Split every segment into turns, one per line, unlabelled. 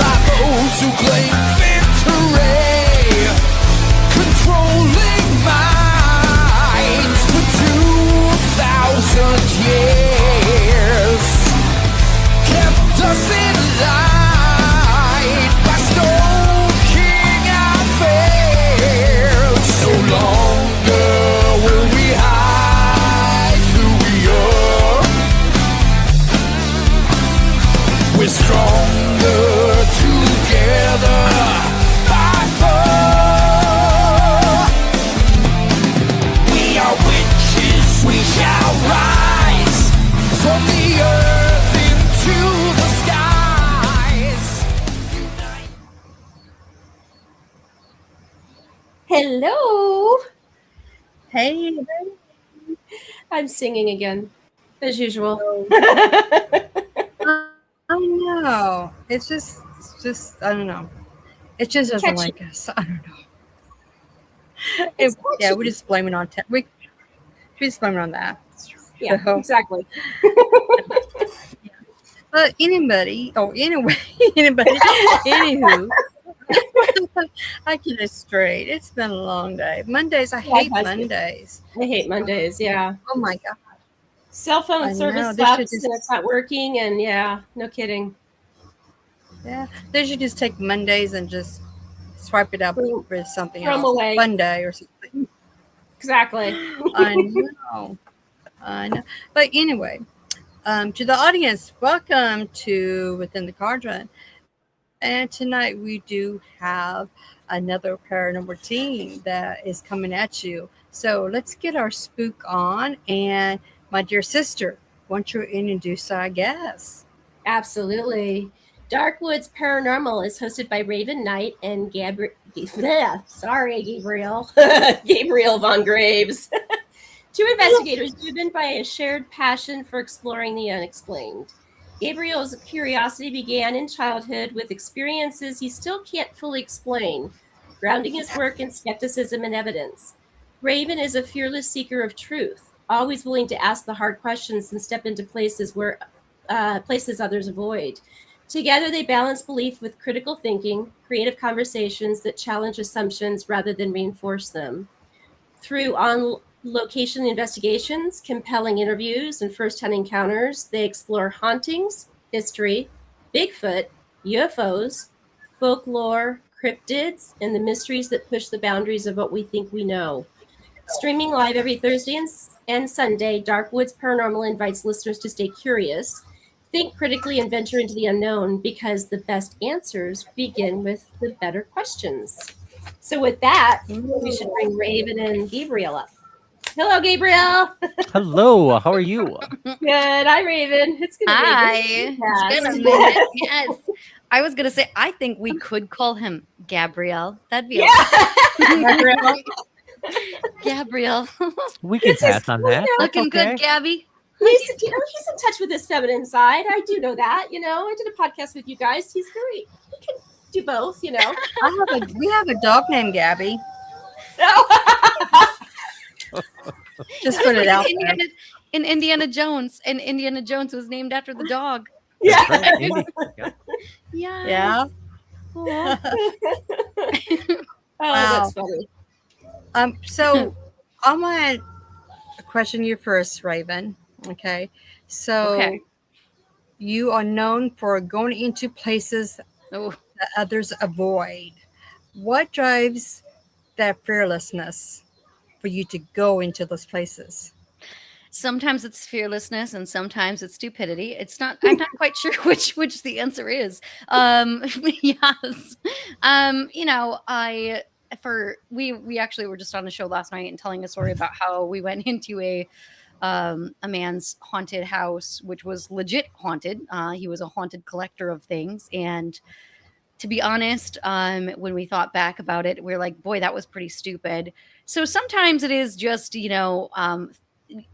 by those who claim victory, controlling minds for 2,000 years, kept us in line by stoking our fears. No longer will we hide who we are. We're stronger together by far. We are witches, we shall rise from the earth into the skies. Unite.
Hello.
Hey,
I'm singing again, as usual.
I know. It's just, I don't know. It just doesn't
Catchy.
like us. I don't know.
It's
Yeah,
catchy.
we just blame it on we just blame it on that.
Yeah,
So,
exactly.
but anybody, anywho, I get it straight. It's been a long day. Mondays, I hate
it has been.
Mondays.
I hate Mondays, yeah.
Oh my God.
Cell phone
I
service
know, they should
stops and it's not working, and yeah, no kidding.
Yeah, they should just take Mondays and just swipe it up with something
Throw 'em
else.
away.
Fun day or something.
Exactly.
I know. But anyway, to the audience, welcome to Within the Cauldron. And tonight we do have another paranormal team that is coming at you. So let's get our spook on. And my dear sister, why don't you introduce our guests?
Absolutely. Darkwoods Paranormal is hosted by Raven Knight and Gabriel. Gabriel Von Graves. Two investigators driven by a shared passion for exploring the unexplained. Gabriel's curiosity began in childhood with experiences he still can't fully explain, grounding his work in skepticism and evidence. Raven is a fearless seeker of truth, always willing to ask the hard questions and step into places others avoid. Together, they balance belief with critical thinking, creative conversations that challenge assumptions rather than reinforce them. Through on-location investigations, compelling interviews, and first-hand encounters, they explore hauntings, history, Bigfoot, UFOs, folklore, cryptids, and the mysteries that push the boundaries of what we think we know. Streaming live every Thursday and Sunday, Darkwoods Paranormal invites listeners to stay curious, think critically, and venture into the unknown, because the best answers begin with the better questions. So with that, we should bring Raven and Gabriel up. Hello, Gabriel.
Hello, how are you?
Good. Hi, Raven. It's good to
Hi.
meet you.
It's been a minute. Yes. I was going to say, I think we could call him Gabriel. That'd be okay. Gabriel.
We can pass on that.
Looking
That's okay.
good, Gabby.
He's in touch with his feminine side. I do know that. I did a podcast with you guys. He can do both,
We have a dog named Gabby. Just put it out there.
In Indiana Jones, and Indiana Jones was named after the dog.
Yeah.
Right, Indy. Yep.
Yeah.
Oh,
Wow.
that's funny.
So I want to question you first, Raven. Okay. So
Okay.
you are known for going into places
Oh,
that others avoid. What drives that fearlessness for you to go into those places?
sometimes it's fearlessness and sometimes it's stupidity. I'm not quite sure which the answer is. Yes. We actually were just on the show last night and telling a story about how we went into a man's haunted house, which was legit haunted. He was a haunted collector of things. And to be honest, when we thought back about it, we're like, boy, that was pretty stupid. So sometimes it is just,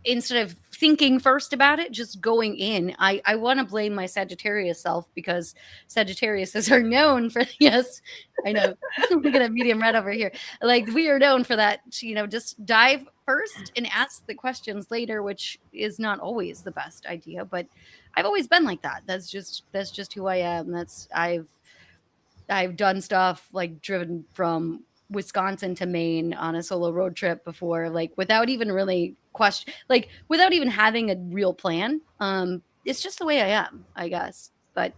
instead of thinking first about it, just going in. I want to blame my Sagittarius self, because Sagittariuses are known for, yes, I know, look at a medium red over here. Like, we are known for that, just dive first and ask the questions later, which is not always the best idea, but I've always been like that. That's just who I am. I've done stuff like driven from Wisconsin to Maine on a solo road trip before, like without even really like without even having a real plan. It's just the way I am, I guess. But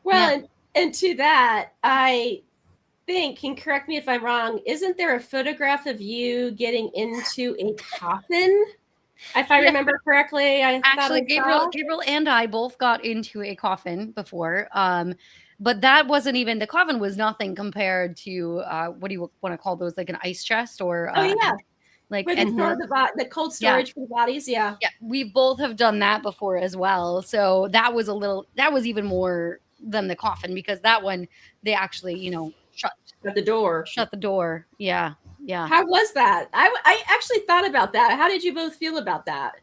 Well,
yeah.
and to that, I think, and correct me if I'm wrong, isn't there a photograph of you getting into a coffin? If I
Yeah.
remember correctly, I thought
Actually,
I saw.
Gabriel and I both got into a coffin before. But that wasn't even, the coffin was nothing compared to what do you want to call those, like an ice chest or
Oh yeah,
like,
where they
and
store the cold storage for the bodies. Yeah.
yeah, we both have done that before as well. So that was even more than the coffin, because that one they actually,
At the door.
shut the door. Yeah. Yeah.
How was that? I actually thought about that. How did you both feel about that?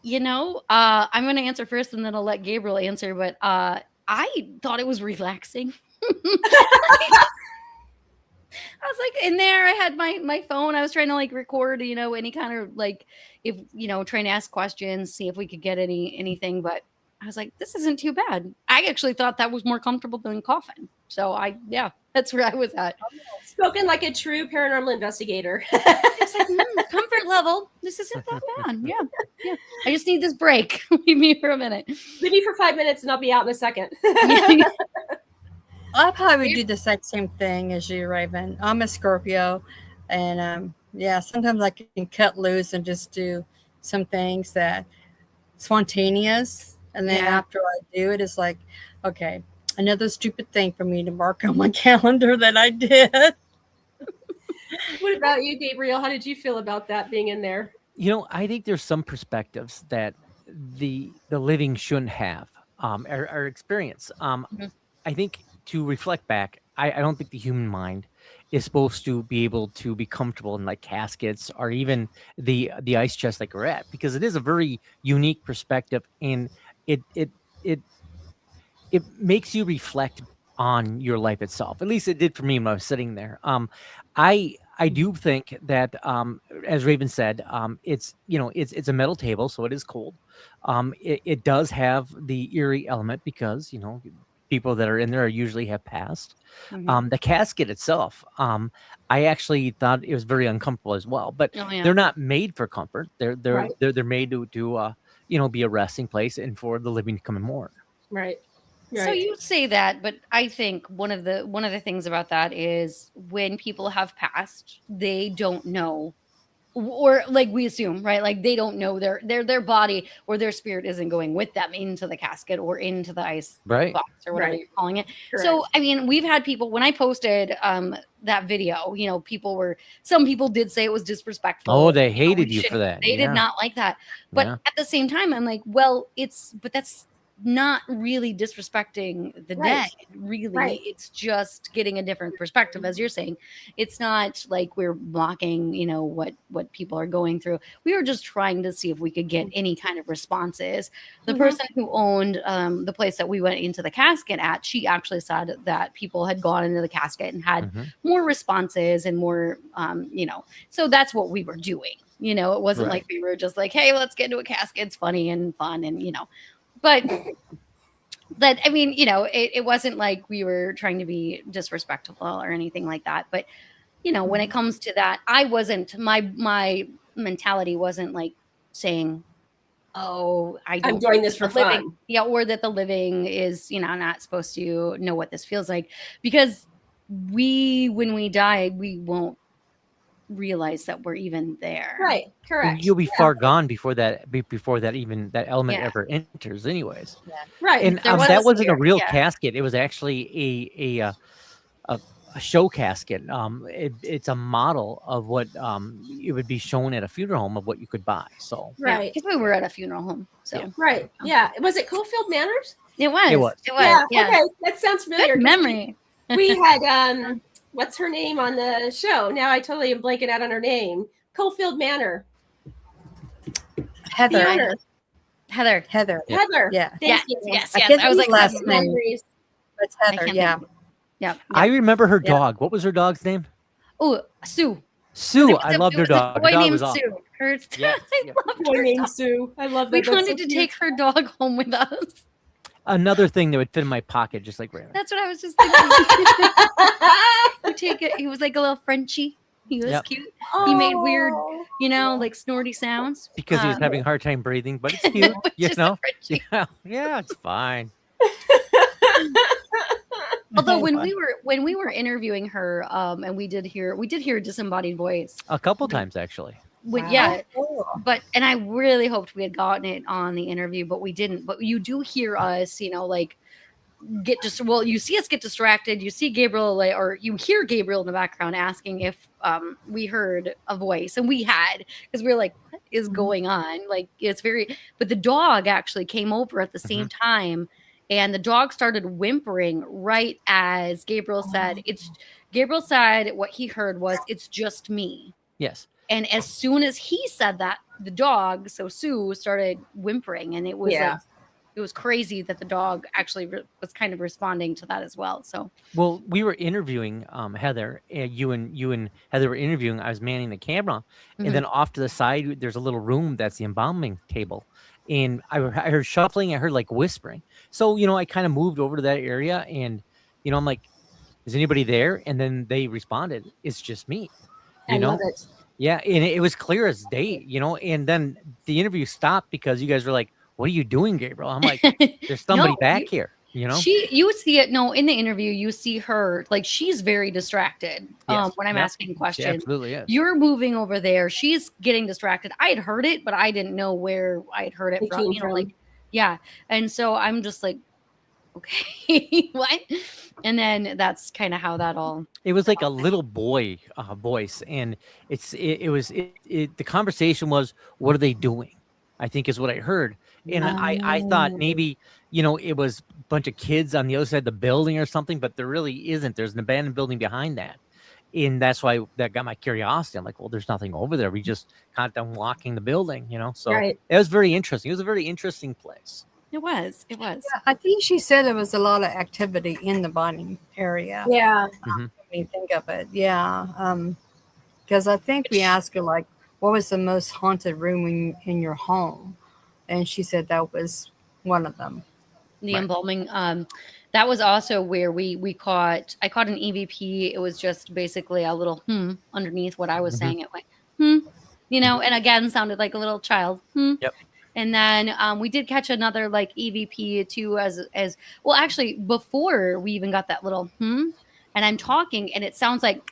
I'm going to answer first and then I'll let Gabriel answer, but I thought it was relaxing. I was like in there, I had my phone, I was trying to like record, any kind of like, if, trying to ask questions, see if we could get anything, but I was like, this isn't too bad. I actually thought that was more comfortable than coffin. So that's where I was at.
Spoken like a true paranormal investigator.
It's like, comfort level. This isn't that bad. Yeah. I just need this break. Leave me for a minute.
Leave me for 5 minutes and I'll be out in a second.
I probably do the exact same thing as you, Raven. I'm a Scorpio, and sometimes I can cut loose and just do some things that spontaneous, and then after I do it, it's like, okay, another stupid thing for me to mark on my calendar that I did.
What about you, Gabriel? How did you feel about that being in there?
I think there's some perspectives that the living shouldn't have or experience. I think to reflect back, I don't think the human mind is supposed to be able to be comfortable in like caskets or even the ice chest like we're at, because it is a very unique perspective, and it makes you reflect on your life itself. At least it did for me when I was sitting there. I do think that, as Raven said, it's a metal table, so it is cold. It does have the eerie element because people that are in there usually have passed.
Mhm.
The casket itself, I actually thought it was very uncomfortable as well. But
Oh, yeah.
they're not made for comfort. They're
Right.
they're made to be a resting place and for the living to come and mourn.
Right.
So you say that, but I think one of the things about that is when people have passed, they don't know, or like we assume, right? Like they don't know their body or their spirit isn't going with them into the casket or into the ice
Right.
box or whatever
Right.
you're calling it.
Correct.
So I mean, we've had people, when I posted that video, some people did say it was disrespectful.
Oh, they hated you for
shouldn't-
that.
They
Yeah.
did not like that. But
Yeah.
at the same time, I'm like, well, but that's not really disrespecting the
Right.
dead. Really,
Right.
it's just getting a different perspective, as you're saying. It's not like we're mocking, what people are going through. We were just trying to see if we could get any kind of responses. The
Mhm.
person who owned the place that we went into the casket at, she actually said that people had gone into the casket and had
Mhm.
more responses and more, so that's what we were doing. It wasn't
Right.
like we were just like, hey, let's get into a casket. It's funny and fun and, but that, I mean, it wasn't like we were trying to be disrespectful or anything like that. But, when it comes to that, I wasn't, my mentality wasn't like saying, oh,
I'm doing this for
living,
fun.
yeah, or that the living is, not supposed to know what this feels like, because when we die, we won't realize that we're even there.
Right. Correct.
You'll be far gone before that even that element
Yeah.
ever enters anyways.
Right.
And
There was
that
a
wasn't a
spirit,
real
yeah.
casket. It was actually a show casket. It's a model of what it would be shown at a funeral home of what you could buy. So
Right.
Because we were at a funeral home. So
Yeah.
Right. Yeah. Was it Coalfield Manors?
it was.
It was.
Yeah. Okay. That sounds familiar.
Good memory.
We had what's her name on the show? Now I totally am blanking out on her name. Coalfield Manor.
Heather.
The owner.
Heather.
Heather.
Yeah.
Heather.
Yeah.
Thank
Yes,
you.
yes,
I
yes.
can't
I was
think
like,
of last name.
Memories.
It's
I
Heather.
can't
Yeah.
think. Yeah.
I remember her
Yeah.
dog. What was her dog's name?
Oh, Sue.
Sue.
There was
I
a-
loved
there
her
was a
dog.
boy
Her dog
named
was awesome.
Sue. Her,
Yes,
I
yeah.
loved
Boy
her
named
dog.
Sue. I love that.
We
That's so
wanted to
cute.
take her dog home with us.
Another thing that would fit in my pocket, just like Raymond.
That's what I was just thinking. You take it. He was like a little Frenchie. He was
Yep.
cute. He made weird,
Oh.
like snorty sounds
Because he was having a hard time breathing, but it's cute, you
just a
know?
Frenchie.
Yeah, it's fine.
Although when we were interviewing her, and we did hear a disembodied voice.
A couple times, actually.
When,
Wow.
Yeah,
Cool.
and I really hoped we had gotten it on the interview, but we didn't. But you do hear us, like you see us get distracted. You see Gabriel, or you hear Gabriel in the background asking if we heard a voice, and we had, because we were like, what is going on? Like, it's but the dog actually came over at the same time, and the dog started whimpering right as Gabriel said, Gabriel said what he heard was, "It's just me."
Yes.
And as soon as he said that, the dog, so Sue, started whimpering, and it was it was crazy that the dog actually was kind of responding to that as well. So,
well, we were interviewing Heather. You and Heather were interviewing. I was manning the camera, and then off to the side, there's a little room that's the embalming table, and I heard shuffling. I heard like whispering. So I kind of moved over to that area, and I'm like, "Is anybody there?" And then they responded, "It's just me."
I love it.
Yeah, and it was clear as day, and then the interview stopped because you guys were like, "What are you doing, Gabriel?" I'm like, "There's somebody back here,"
You see it. No, in the interview, you see her, like, she's very distracted
Yes.
when I'm asking
She
questions.
absolutely is.
You're moving over there. She's getting distracted. I had heard it, but I didn't know where I had heard it
It
from.
came from.
Like, yeah. And so I'm just like, okay, what? And then that's kind of how that all.
It was like a little boy voice, and the conversation was, "What are they doing?" I think is what I heard, and I thought maybe it was a bunch of kids on the other side of the building or something, but there really isn't. There's an abandoned building behind that, and that's why that got my curiosity. I'm like, well, there's nothing over there. We just kind of walking the building, So
Right.
it was very interesting. It was a very interesting place.
It was.
I think she said there was a lot of activity in the bonding area.
Yeah.
When you think of it, yeah. Because I think we asked her, like, what was the most haunted room in your home, and she said that was one of them.
The embalming. That was also where I caught an EVP. It was just basically a little underneath what I was saying. It went and again sounded like a little child.
Yep.
And then we did catch another like EVP too, as well. Actually, before we even got that little and I'm talking, and it sounds like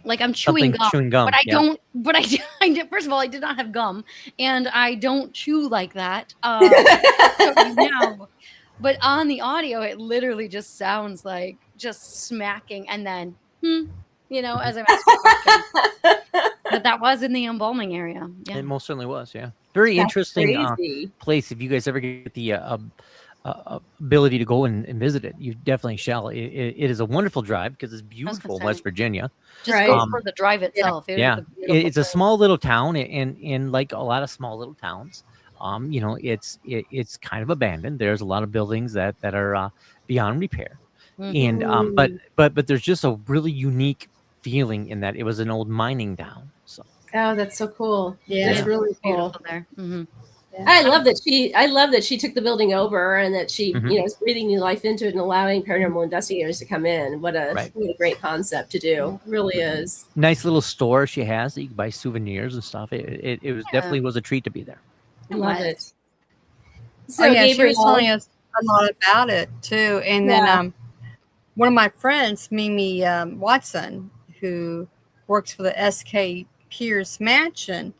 I'm chewing
Something
gum. But I
yeah.
don't. But first of all, I did not have gum, and I don't chew like that. Now, but on the audio, it literally just sounds like just smacking, and then as I'm asking questions. But that was in the embalming area. Yeah.
It most certainly was. Yeah, very
That's
interesting
crazy.
place. If you guys ever get the ability to go and visit it, you definitely shall. It is a wonderful drive because it's beautiful in
say.
West Virginia.
Just
Right.
go for the drive itself. It was
Yeah,
a beautiful
it's a
drive.
small little town, and like a lot of small little towns, it's kind of abandoned. There's a lot of buildings that are beyond repair, and but there's just a really unique feeling in that it was an old mining town. So
Oh, that's so cool.
Yeah.
That's really cool.
Beautiful there. Mhm.
I love that she took the building over and that she, is breathing new life into it and allowing paranormal investigators to come in. What a great concept to do. It really is.
nice little store she has that you can buy souvenirs and stuff. It was definitely was a treat to be there.
I love
was.
it. So
She was
Gabriel,
telling us a lot about it too. And then one of my friends, Mimi Watson, who works for the SK Pierce Mansion,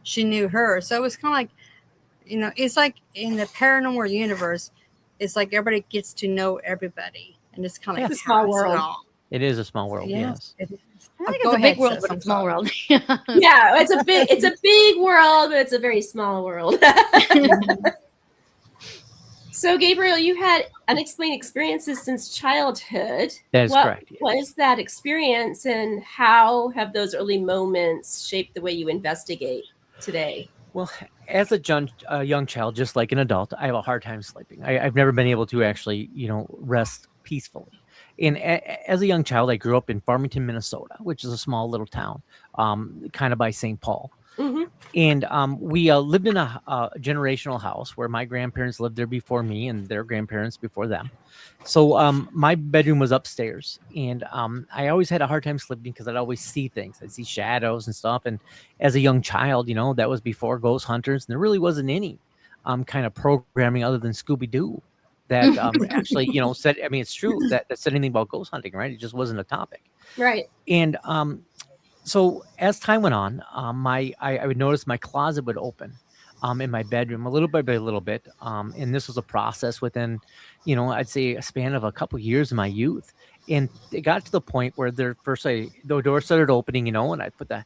she knew her. So it was kind of like, it's like in the paranormal universe, it's like everybody gets to know everybody, and it's kind of
It's a small world.
It is a small world. Yes.
It is.
I think
Go
it's a big
ahead,
world,
sis,
but
I'm
a small
sorry.
world.
Yeah, it's a big world, but it's a very small world. So Gabriel, you had unexplained experiences since childhood.
That is correct. Yes.
What is that experience, and how have those early moments shaped the way you investigate today?
Well, as a young child, just like an adult, I have a hard time sleeping. I've never been able to actually, rest peacefully. And as a young child, I grew up in Farmington, Minnesota, which is a small little town, kind of by St. Paul.
Hmm.
And we lived in a generational house where my grandparents lived there before me and their grandparents before them. So my bedroom was upstairs, and I always had a hard time sleeping because I'd always see things. I'd see shadows and stuff. And as a young child, that was before ghost hunters, and there really wasn't any kind of programming other than Scooby Doo that actually, said. I mean, it's true that said anything about ghost hunting, right? It just wasn't a topic.
Right.
And so as time went on, I would notice my closet would open in my bedroom a little bit by a little bit. And this was a process within, I'd say a span of a couple years in my youth. And it got to the point where the door started opening, and I put the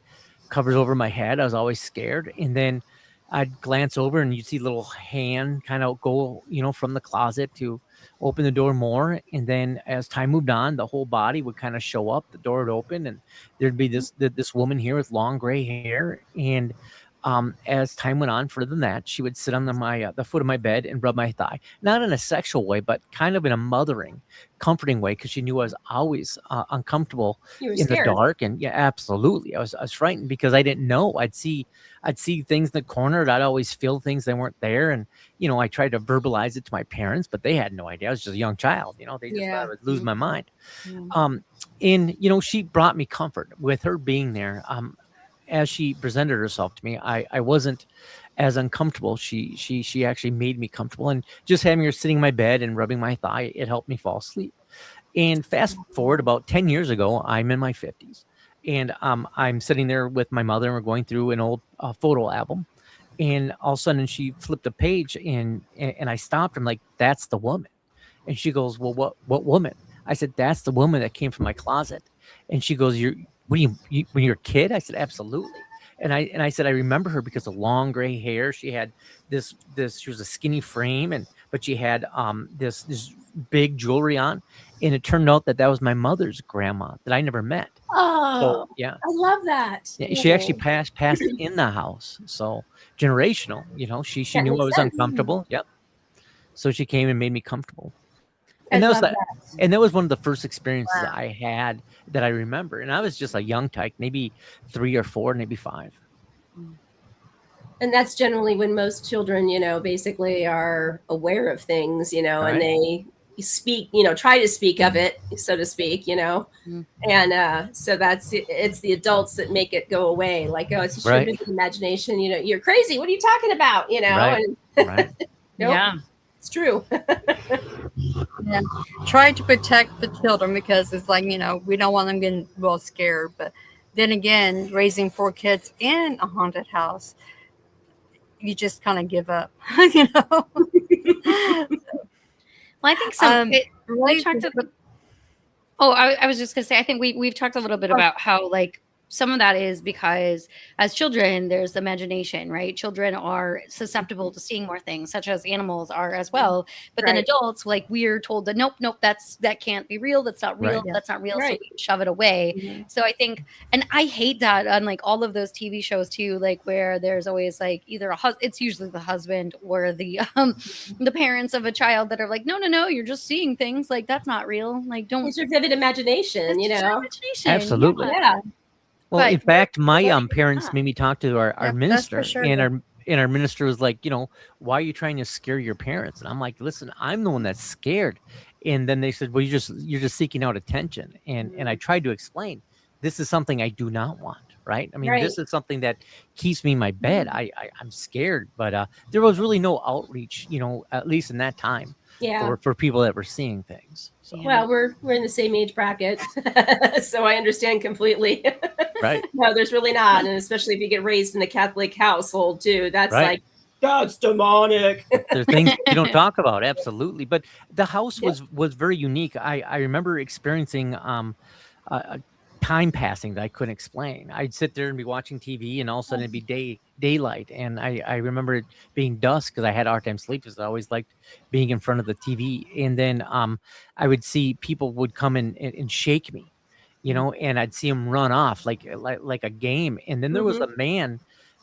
covers over my head. I was always scared. And then I'd glance over and you'd see a little hand kind of go, from the closet to open the door more. And then as time moved on, the whole body would kind of show up, the door would open, and there'd be this woman here with long gray hair. And as time went on, further than that, she would sit on the foot of my bed and rub my thigh, not in a sexual way, but kind of in a mothering, comforting way, because she knew I was always uncomfortable
You were
in the
scared.
dark. And yeah, absolutely, I was frightened because I didn't know. I'd see things in the corner, and I'd always feel things that weren't there. And I tried to verbalize it to my parents, but they had no idea. I was just a young child. They just thought I would lose my mind. And she brought me comfort with her being there. As she presented herself to me, I wasn't as uncomfortable. She actually made me comfortable, and just having her sitting in my bed and rubbing my thigh, it helped me fall asleep. And fast forward about 10 years ago, I'm in my 50s, and I'm sitting there with my mother, and we're going through an old photo album, and all of a sudden she flipped a page, and I stopped. I'm like, that's the woman. And she goes, well, what woman? I said, that's the woman that came from my closet. And she goes, when you're a kid? I said, absolutely. And I said, I remember her because of long gray hair. She had this, she was a skinny frame, but she had this big jewelry on. And it turned out that was my mother's grandma that I never met.
Oh,
So yeah,
I love that.
she actually passed in the house. So generational, she
That
knew I
makes
was
sense.
uncomfortable. Yep. So she came and made me comfortable.
I
And
love that.
and that was one of the first experiences I had that I remember. And I was just a young tyke, maybe 3 or 4, maybe 5.
And that's generally when most children, basically are aware of things,
Right.
and they speak, try to speak of it, so to speak, and so it's the adults that make it go away. Like, oh, it's a
Right.
stupid imagination, you're crazy. What are you talking about?
Right.
And
Right.
nope,
Yeah.
it's true.
Yeah. Try to protect the children because it's like, we don't want them getting real scared. But then again, raising 4 kids in a haunted house, you just kind of give up,
Well, I think so.
Really,
I was just gonna say, I think we've talked a little bit about how like some of that is because as children, there's imagination, right? Children are susceptible to seeing more things, such as animals are as well. But then
Right.
adults, like we're told that nope, that can't be real. That's not real.
Right.
That's not real.
Right.
So we shove it away. So I think, and I hate that on like all of those TV shows too, like where there's always like either it's usually the husband or the parents of a child that are like, no, you're just seeing things. Like that's not real. Like don't.
It's your vivid imagination,
It's just your imagination.
Absolutely.
Yeah.
Well,
But
in fact, my
like,
parents
yeah.
made me talk to our
Yeah, that's
minister,
for sure.
and our minister was like, why are you trying to scare your parents? And I'm like, listen, I'm the one that's scared. And then they said, well, you're just seeking out attention. And I tried to explain, this is something I do not want, right? I mean,
Right.
this is something that keeps me in my bed. I'm scared, but there was really no outreach, at least in that time,
Yeah.
for people that were seeing things. So,
Well, we're in the same age bracket, so I understand completely.
right.
No, there's really not, and especially if you get raised in a Catholic household too, that's
Right.
like that's demonic.
There are things you don't talk about, absolutely. But the house was very unique. I remember experiencing a time passing that I couldn't explain. I'd sit there and be watching TV, and all of a sudden it'd be daylight. And I remember it being dusk because I had a hard time sleeping. So I always liked being in front of the TV. And then I would see people would come and shake me, and I'd see them run off like a game. And then there was a man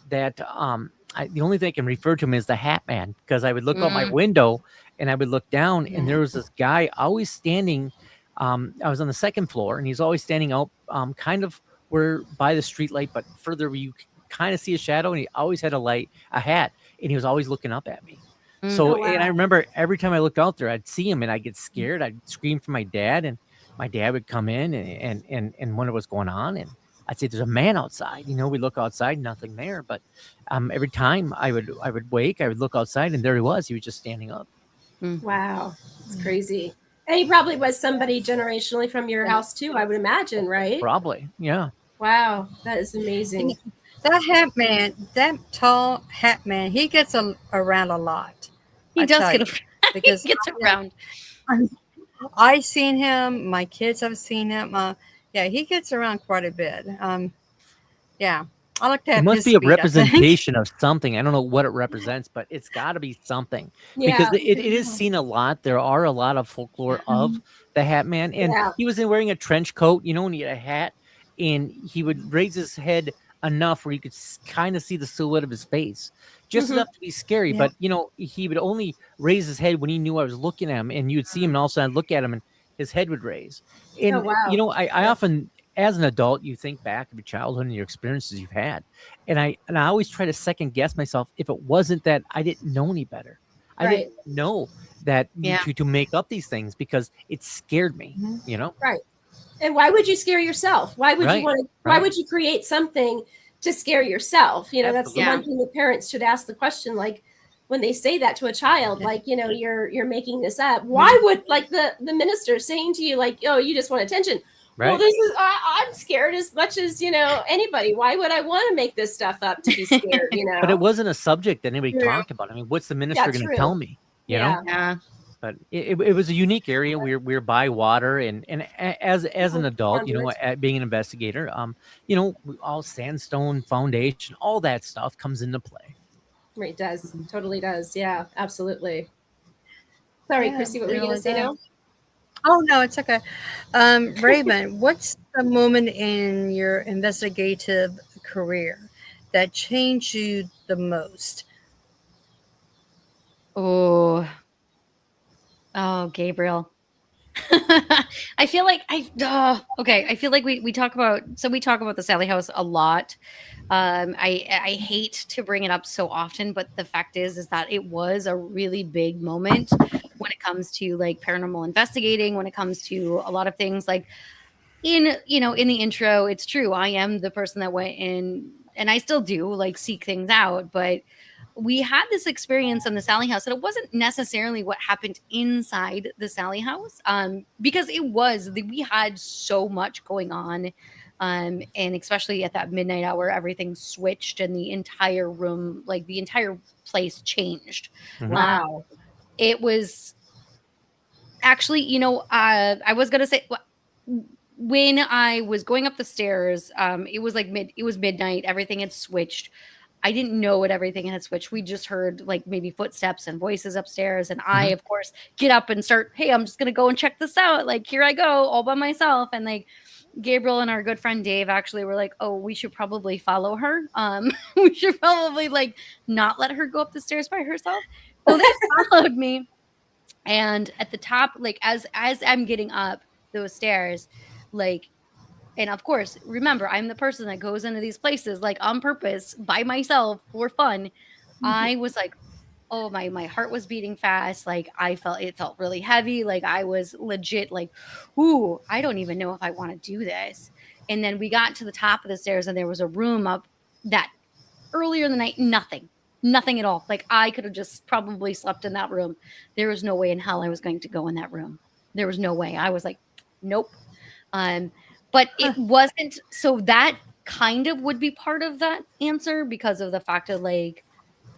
that the only thing I can refer to him as the Hat Man, because I would look out my window and I would look down, and there was this guy always standing. I was on the 2nd floor, and he's always standing out kind of where by the street light, but further you kind of see a shadow, and he always had a hat, and he was always looking up at me.
Mm.
So,
Oh,
and I
wow.
remember every time I looked out there, I'd see him and I'd get scared. I'd scream for my dad, and my dad would come in and wonder what's going on. And I'd say, "There's a man outside." We look outside, nothing there. But every time I would wake, I would look outside, and there he was. He was just standing up.
Wow. It's crazy. And he probably was somebody generationally from your house too, I would imagine, right?
Probably, yeah.
Wow. That is amazing.
That hat man, that tall hat man, he gets around a lot.
He
I
does
tell
get
you,
around.
because
He gets around.
I've seen him. My kids have seen him. Yeah, he gets around quite a bit. Yeah, I like to
It
have
must
his
be a
speed, I think.
representation of something. I don't know what it represents, but it's got to be something, because
Yeah.
it is seen a lot. There are a lot of folklore of the Hat Man, and
Yeah.
he was wearing a trench coat, and he had a hat, and he would raise his head enough where you could kind of see the silhouette of his face, just
Mhm.
enough to be scary.
Yeah.
But he would only raise his head when he knew I was looking at him, and you'd see him, and all of a sudden I'd look at him, and his head would raise. And
Oh, wow.
I often, as an adult, you think back of your childhood and your experiences you've had, and I always try to second guess myself if it wasn't that I didn't know any better. I
Right.
didn't know that
Yeah.
to make up these things, because it scared me.
Right. And why would you scare yourself? Why would
Right,
you want to? Why
right.
would you create something to scare yourself? That's the
Absolutely.
one thing that parents should ask the question, like when they say that to a child, like you're making this up. Why would, like, the minister saying to you, like, oh, you just want attention? Well,
Right.
this is I'm scared as much as anybody. Why would I want to make this stuff up to be scared?
But it wasn't a subject that anybody
Yeah.
talked about. I mean, what's the minister going
true.
to tell me? You know?
Yeah.
Yeah.
But it was a unique area. We're by water, and as an adult, being an investigator, all sandstone foundation, all that stuff comes into play.
Right, it does. Totally does. Yeah, absolutely. Sorry,
Yeah,
Chrissy, what were you
it
going to
really
say now?
does. Oh no, it's okay. Raven, what's the moment in your investigative career that changed you the most?
Oh, Gabriel. I feel like okay. I feel like we talk about the Sally House a lot. I hate to bring it up so often, but the fact is that it was a really big moment when it comes to like paranormal investigating, when it comes to a lot of things. Like in the intro, it's true. I am the person that went in, and I still do, like, seek things out, but we had this experience in the Sally House, and it wasn't necessarily what happened inside the Sally House, because we had so much going on, and especially at that midnight hour, everything switched, and the entire room, like the entire place, changed.
Wow.
It was actually, I was gonna say, when I was going up the stairs, it was midnight. Everything had switched. I didn't know what everything had switched. We just heard like maybe footsteps and voices upstairs. And I, of course, get up and start, hey, I'm just going to go and check this out. Like, here I go all by myself. And like Gabriel and our good friend Dave actually were like, oh, we should probably follow her. We should probably like not let her go up the stairs by herself. So they followed me. And at the top, like as I'm getting up those stairs, like, and of course, remember, I'm the person that goes into these places like on purpose by myself for fun. I was like, oh, my heart was beating fast. Like it felt really heavy. Like I was legit like, ooh, I don't even know if I want to do this. And then we got to the top of the stairs, and there was a room up that earlier in the night, nothing at all. Like I could have just probably slept in that room. There was no way in hell I was going to go in that room. There was no way. I was like, nope. But it wasn't. So that kind of would be part of that answer, because of the fact of like,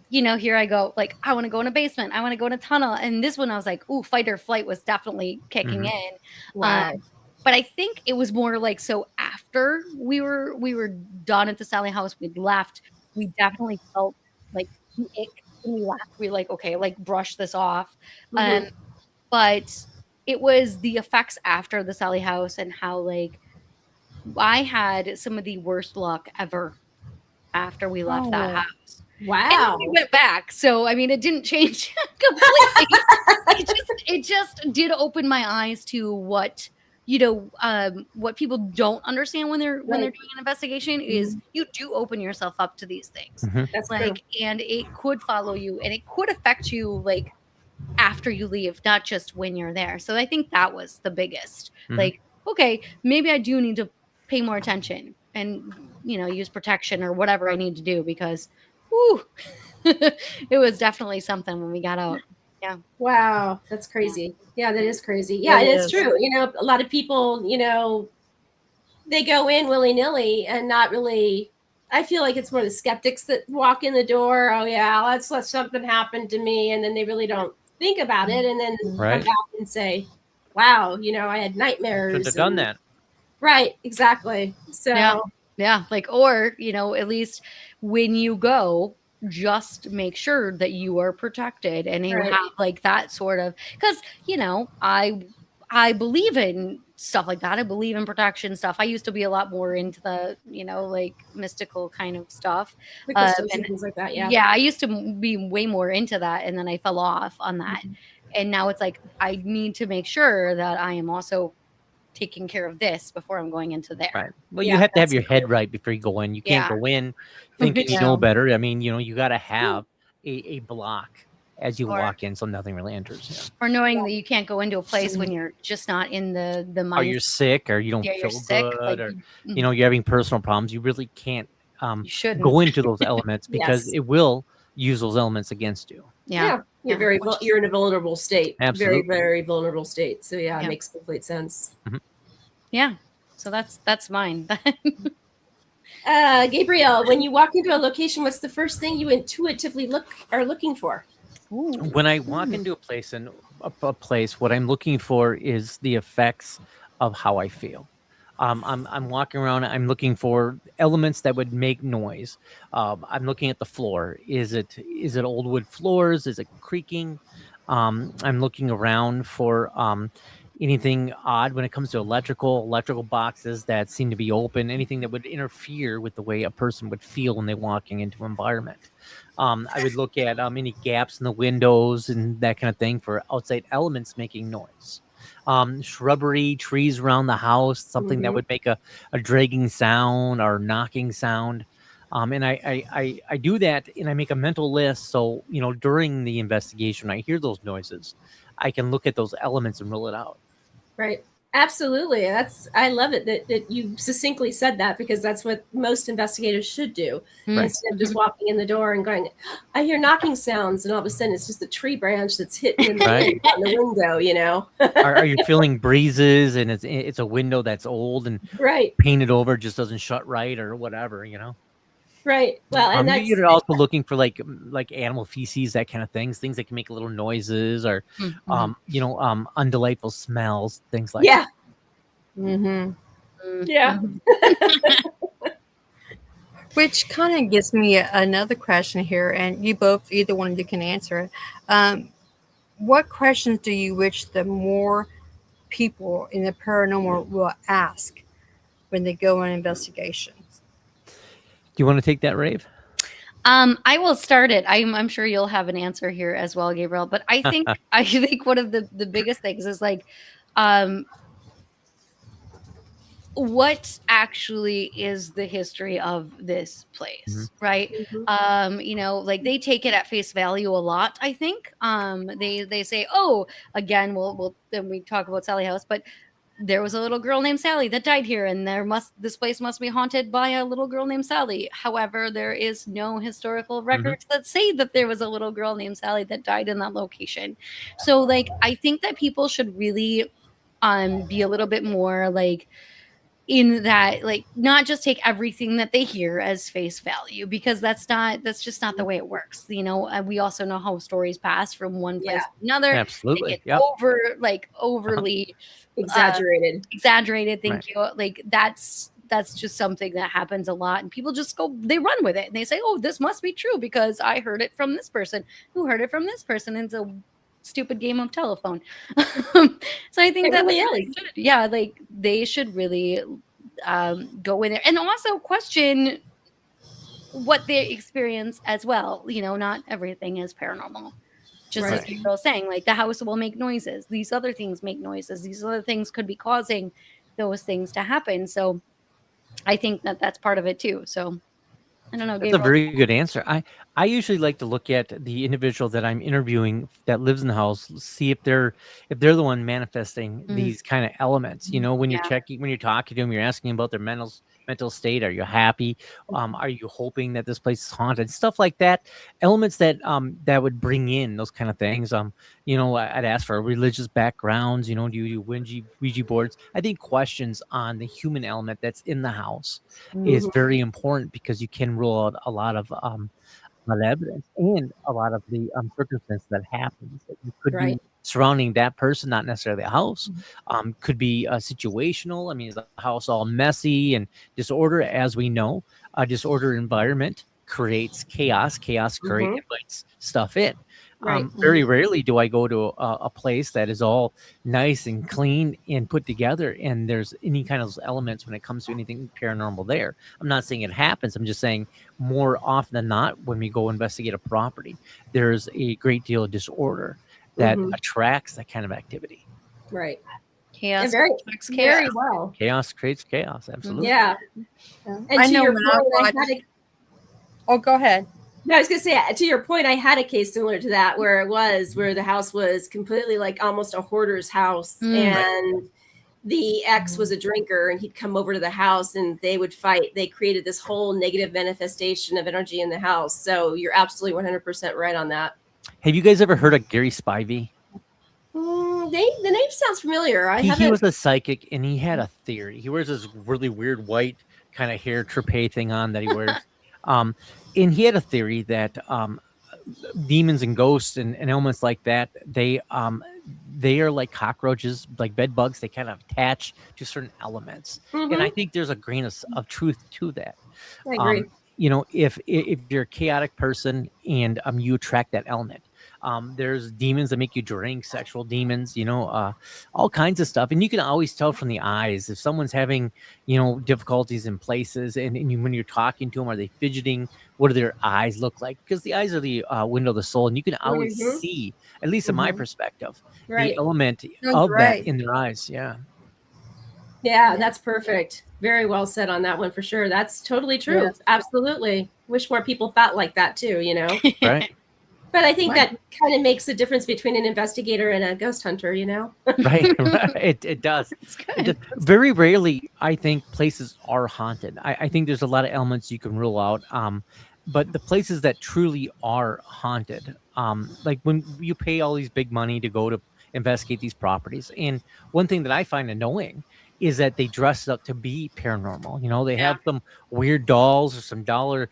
here I go. Like, I want to go in a basement. I want to go in a tunnel. And this one, I was like, ooh, fight or flight was definitely kicking in.
Wow.
But I think it was more like, so after we were done at the Sally House, we'd left. We definitely felt like the ick when we left. We were like, okay, like brush this off. But it was the effects after the Sally House, and how like I had some of the worst luck ever after we left that house.
Wow.
And then we went back. So, I mean, it didn't change completely. It just did open my eyes to what what people don't understand when they're
Right.
doing an investigation is you do open yourself up to these things.
That's true.
Like, and it could follow you and it could affect you like after you leave, not just when you're there. So I think that was the biggest.
Mhm.
Like, okay, maybe I do need to pay more attention and use protection or whatever I need to do because whew, it was definitely something when we got out. Yeah.
Wow, that's crazy. Yeah, that is crazy. Yeah, and
It
it's
is.
true. A lot of people, they go in willy-nilly and not really. I feel like it's more the skeptics that walk in the door. Oh yeah, let's let something happen to me, and then they really don't think about it, and then
Right.
come back and say, "Wow, I had nightmares."
Should have done
and-
that.
Right, exactly. So
Yeah, like, or at least when you go, just make sure that you are protected and you
Right.
have like that sort of, because I believe in stuff like that. I believe in protection stuff. I used to be a lot more into the like mystical kind of stuff.
the crystals
And
and things like that. Yeah.
yeah, I used to be way more into that, and then I fell off on that. And now it's like I need to make sure that I am also taking care of this before I'm going into there.
Right. Well,
Yeah,
you have to have your head
absolutely.
right before you go in. You can't
Yeah.
go in thinking you know
No.
better. I mean, you got to have a block as you
Or-
walk in, so nothing really enters.
Or knowing that you can't go into a place when you're just not in the
Or
mind.
you're sick, or you don't
Yeah, you're
feel
sick.
good,
Like,
or you're having personal problems. You really can't
you shouldn't.
go into those elements because
Yes.
it will use those elements against you.
Yeah.
You're
Yeah.
you're in a vulnerable state.
Absolutely.
Very, very vulnerable state. So yeah,
Yeah.
it makes complete sense.
Yeah. So that's mine.
Gabriel, when you walk into a location, what's the first thing you intuitively are looking for?
When I walk into a place what I'm looking for is the effects of how I feel. I'm walking around. I'm looking for elements that would make noise. I'm looking at the floor. Is it old wood floors? Is it creaking? I'm looking around for anything odd when it comes to electrical boxes that seem to be open. Anything that would interfere with the way a person would feel when they're walking into an environment. I would look at any gaps in the windows and that kind of thing for outside elements making noise. Shrubbery, trees around the house, something that would make a dragging sound or knocking sound. And I do that and I make a mental list. So, during the investigation, I hear those noises. I can look at those elements and rule it out.
Right. Absolutely. I love it that you succinctly said that, because that's what most investigators should do.
Right.
Instead of just walking in the door and going, I hear knocking sounds, and all of a sudden it's just a tree branch that's hitting in the,
Right.
in the window,
Are you feeling breezes and it's a window that's old and
Right.
painted over, just doesn't shut right or whatever,
Right. Well, and that's
you're also looking for like animal feces, that kind of things that can make little noises or undelightful smells, things like
yeah.
Mm-hmm.
Yeah.
Which kind of gives me another question here, and either one of you can answer it. What questions do you wish the more people in the paranormal will ask when they go on investigations?
Do you want to take that, Rave?
I will start it. I'm sure you'll have an answer here as well, Gabriel. But I think one of the biggest things is like, what actually is the history of this place, right? Like they take it at face value a lot. I think they say, oh, again, we'll then we talk about Sally House, but there was a little girl named Sally that died here, and this place must be haunted by a little girl named Sally. However, there is no historical records that say that there was a little girl named Sally that died in that location. So, like, I think that people should really be a little bit more like in that, like, not just take everything that they hear as face value, because that's just not the way it works. And we also know how stories pass from one place to another.
Absolutely.
They get overly
Exaggerated.
Thank
Right.
you. Like that's just something that happens a lot, and people just they run with it and they say, oh, this must be true because I heard it from this person who heard it from this person. And it's a stupid game of telephone. So I think
It really is.
like they should really go in there and also question what they experience as well. Not everything is paranormal. Just as
Right.
Gabriel was saying, like the house will make noises. These other things make noises. These other things could be causing those things to happen. So I think that that's part of it too. So I don't know,
That's a
Gabriel.
very good answer. I usually like to look at the individual that I'm interviewing that lives in the house, see if they're the one manifesting
Mhm.
these kind of elements. You know, when you're
Yeah.
checking, when you're talking to them, you're asking about their mental state. Are you happy? Are you hoping that this place is haunted? Stuff like that. Elements that that would bring in those kind of things. You know, I'd ask for religious backgrounds. You know, do you do Ouija boards? I think questions on the human element that's in the house is
Mhm.
very important because you can rule out a lot of evidence and a lot of the circumstances that happens that you could be
Right.
surrounding that person, not necessarily a house. Could be situational. I mean, is the house all messy and disorder? As we know, a disordered environment creates chaos. Chaos
Mhm.
invites stuff in.
Right.
Very rarely do I go to a place that is all nice and clean and put together, and there's any kind of elements when it comes to anything paranormal there. I'm not saying it happens. I'm just saying more often than not, when we go investigate a property, there's a great deal of disorder that
Mhm.
attracts that kind of activity.
Right.
Chaos
Very,
attracts
very
chaos.
well.
Chaos creates chaos. Absolutely.
Yeah.
Yeah.
And
I
to
know
your
when I
point, I
watch.
had a
Oh, go ahead.
no, I was gonna say to your point, I had a case similar to that where the house was completely like almost a hoarder's house,
Mm.
Right.
and the ex was a drinker, and he'd come over to the house and they would fight. They created this whole negative manifestation of energy in the house. So you're absolutely 100% right on that.
Have you guys ever heard of Gary Spivey?
The name sounds familiar. I
He
haven't.
was a psychic, and he had a theory. He wears this really weird white kind of hair toupee thing on that he wears. um, and he had a theory that demons and ghosts and elements like that, they are like cockroaches, like bed bugs. They kind of attach to certain elements. And I
Mhm.
think there's a grain of truth to that.
I agree.
You know, if you're a chaotic person and you attract that element. There's demons that make you drink, sexual demons, you know, all kinds of stuff. And you can always tell from the eyes if someone's having, you know, difficulties in places, and when you're talking to them, are they fidgeting? What do their eyes look like? Because the eyes are the window of the soul, and you can always
Mhm.
see, at least in my
Mhm.
perspective, the
Right.
element
Oh,
of that
great.
in their eyes. Yeah.
Yeah, that's perfect. Very well said on that one for sure. That's totally true.
Yeah.
Absolutely. Wish more people thought like that too, you know?
Right.
But I think
Right.
that kind of makes the difference between an investigator and a ghost hunter, you know?
Right. Right. It does.
It's
It does.
good.
Very rarely, I think places are haunted. I think there's a lot of elements you can rule out. But the places that truly are haunted, like when you pay all these big money to go to investigate these properties, and one thing that I find annoying is that they dress up to be paranormal. You know, they
Yeah.
have some weird dolls or some Dollar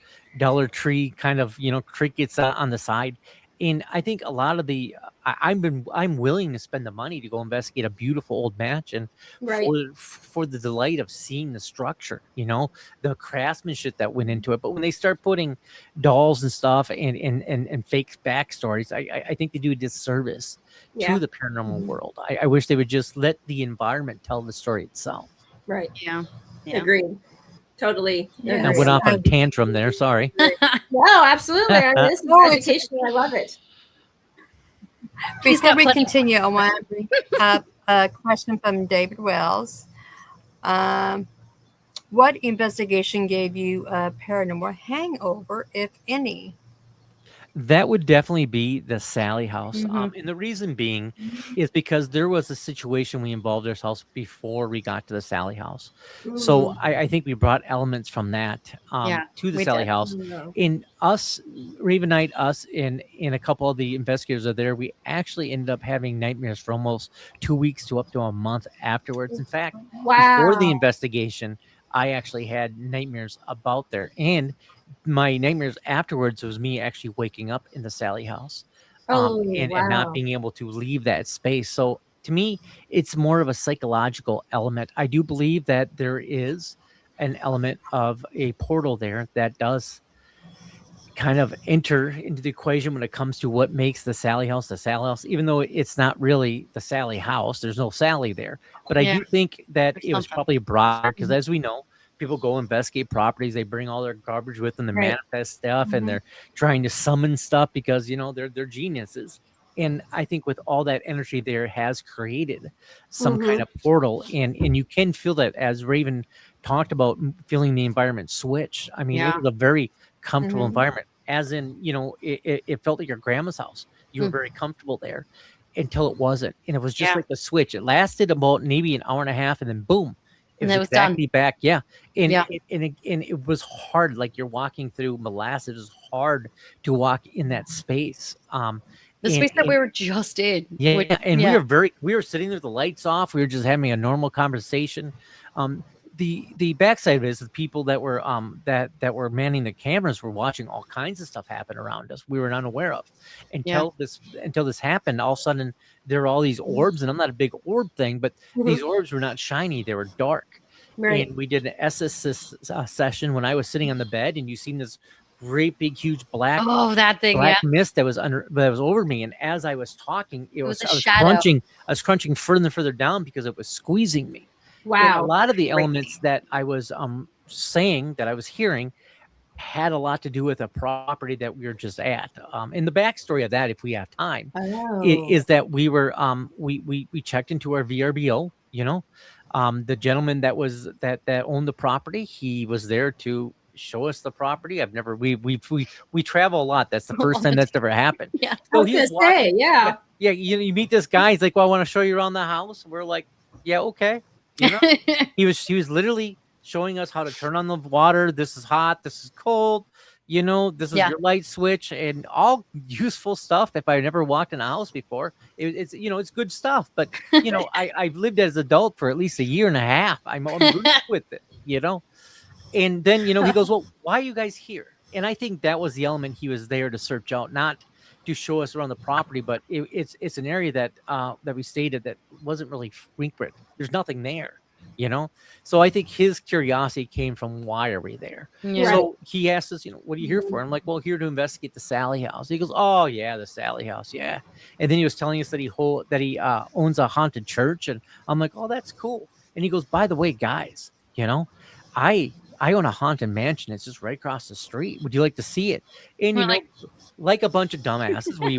Tree kind of, you know, trinkets on the side. And I think a lot of the I'm willing to spend the money to go investigate a beautiful old mansion
Right.
for the delight of seeing the structure, you know, the craftsmanship that went into it. But when they start putting dolls and stuff and fake backstories, I think they do a disservice to
Yeah.
the paranormal world. I wish they would just let the environment tell the story itself.
Right.
Yeah. Yeah.
Agreed. Totally
Yeah.
I
agree
went
on
off on a
that.
tantrum there. Sorry.
No, absolutely. I mean, this is
No, it's
educational. I love it.
He's
Before
got
we
plenty-
continue, I want to bring up a question from David Wells. What investigation gave you a paranormal hangover, if any?
That would definitely be the Sally house.
Mhm.
And the reason being is because there was a situation we involved ourselves before we got to the Sally house. So
Mm.
I think we brought elements from that
Yeah,
to the
we
Sally
did.
house.
No.
In us, Raven Knight, us, and a couple of the investigators are there. We actually ended up having nightmares for almost 2 weeks to up to a month afterwards. In fact, before the
Wow.
investigation, I actually had nightmares about there. And my nightmares afterwards was me actually waking up in the Sally house,
Oh,
and not
wow.
being able to leave that space. So to me, it's more of a psychological element. I do believe that there is an element of a portal there that does kind of enter into the equation when it comes to what makes the Sally house the Sally house, even though it's not really the Sally house. There's no Sally there. But I
Yeah.
do think that
There's
it was
something.
probably broader because, as we know, people go investigate properties. They bring all their garbage with them to
Right.
manifest stuff, and they're trying to summon stuff because, you know, they're geniuses. And I think with all that energy there has created some
Mhm.
kind of portal, and you can feel that, as Raven talked about, feeling the environment switch. I mean, it
Yeah.
was a very comfortable
Mhm.
environment, as in, it felt like your grandma's house. You were
Hmm.
very comfortable there until it wasn't. And it was just
Yeah.
like a switch. It lasted about maybe an hour and a half, and then boom, it
And
was
it was done.
exactly back. Yeah. And
Yeah.
it was hard, like you're walking through molasses. It was hard to walk in that space.
The
And,
space that
and
we were just in.
yeah, and
Yeah.
we were sitting there with the lights off. We were just having a normal conversation. Um, the backside of it is the people that were that were manning the cameras were watching all kinds of stuff happen around us. We were unaware of
Yeah.
until this happened. All of a sudden, there were all these orbs, and I'm not a big orb thing, but these
Mhm.
orbs were not shiny; they were dark.
Right.
And we did an SS session when I was sitting on the bed, and you seen this great big huge black
Oh, that thing. Yeah.
mist that was over me, and as I was talking,
It was a
I was
shadow.
crunching further and further down because it was squeezing me. And a
Wow.
lot of the elements that I was saying, that I was hearing, had a lot to do with a property that we were just at. And the backstory of that, if we have time,
Oh.
is that we were we checked into our VRBO. The gentleman that owned the property, he was there to show us the property. I've never we travel a lot. That's the first time that's ever happened.
Yeah.
I was gonna say, yeah.
Yeah, you meet this guy. He's like, "Well, I want to show you around the house." We're like, "Yeah, okay." He was literally showing us how to turn on the water. This is hot. This is cold. This is
Yeah.
your light switch, and all useful stuff. If I never walked in a house before, it's good stuff. But I've lived as an adult for at least a year and a half. I'm good with it. And then he goes, "Well, why are you guys here?" And I think that was the element he was there to search out, not to show us around the property, but it's an area that we stated that wasn't really frequent. There's nothing there. So I think his curiosity came from, why are we there?
Yeah.
So he asked us, what are you here for? I'm like, well, here to investigate the Sally house. He goes, oh yeah, the Sally house, yeah. And then he was telling us that he owns a haunted church, and I'm like, oh, that's cool. And he goes, by the way, guys, I own a haunted mansion. It's just right across the street. Would you like to see it? And
We're
like a bunch of dumbasses, we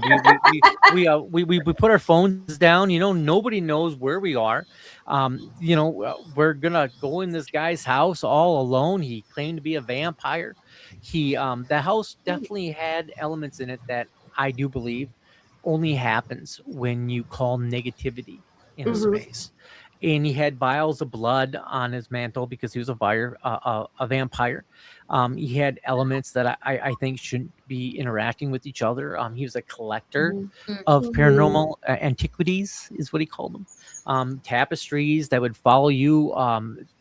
put our phones down. Nobody knows where we are. We're gonna go in this guy's house all alone. He claimed to be a vampire. The house definitely had elements in it that I do believe only happens when you call negativity in a
Mhm.
space. And he had vials of blood on his mantle because he was a vampire. He had elements that I think shouldn't be interacting with each other. He was a collector
Mhm.
of
Mhm.
paranormal antiquities, is what he called them. Tapestries that would follow you.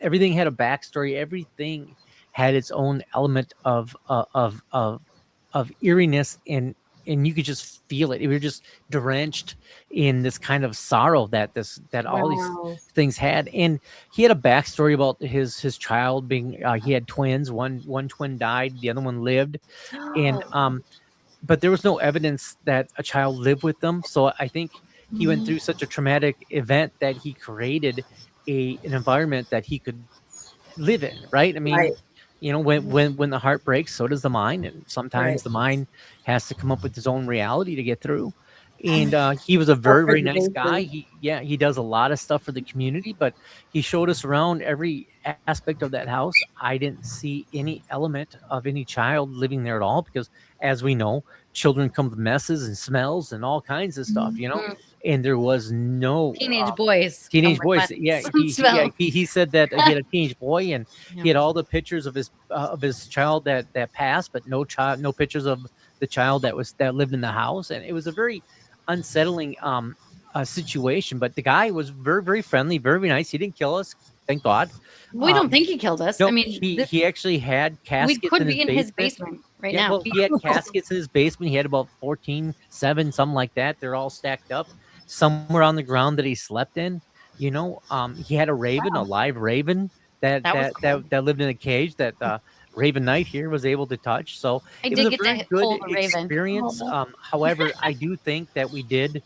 Everything had a backstory. Everything had its own element of eeriness, and you could just feel it. We were just drenched in this kind of sorrow that all these
Wow.
things had. And he had a backstory about his child being. He had twins. One twin died. The other one lived. And but there was no evidence that a child lived with them. So I think he went through such a traumatic event that he created an environment that he could live in. Right? I mean.
Right.
When the heart breaks, so does the mind, and sometimes
Right.
the mind has to come up with his own reality to get through. And he was a very, very nice guy. He does a lot of stuff for the community, but he showed us around every aspect of that house. I didn't see any element of any child living there at all, because, as we know, children come with messes and smells and all kinds of stuff, and there was no
teenage boys.
Teenage
come with
boys,
messes
yeah.
and smells.
He said that he had a teenage boy, and he had all the pictures of his child that passed, but no pictures of the child that lived in the house, and it was a very unsettling situation. But the guy was very, very friendly, very, very nice. He didn't kill us, thank God.
We don't think he killed us.
No,
I mean,
he actually had
we
caskets
could
in
be in
his
his basement right
yeah,
now.
well, he had caskets in his basement. He had about 7, something like that. They're all stacked up somewhere on the ground that he slept in. He had a raven, a live raven that
That was cool.
that lived in a cage that Raven Knight here was able to touch. So
I
it
did
was a
get
very
to
good
hold a raven.
experience.
Oh.
However, I do think that we did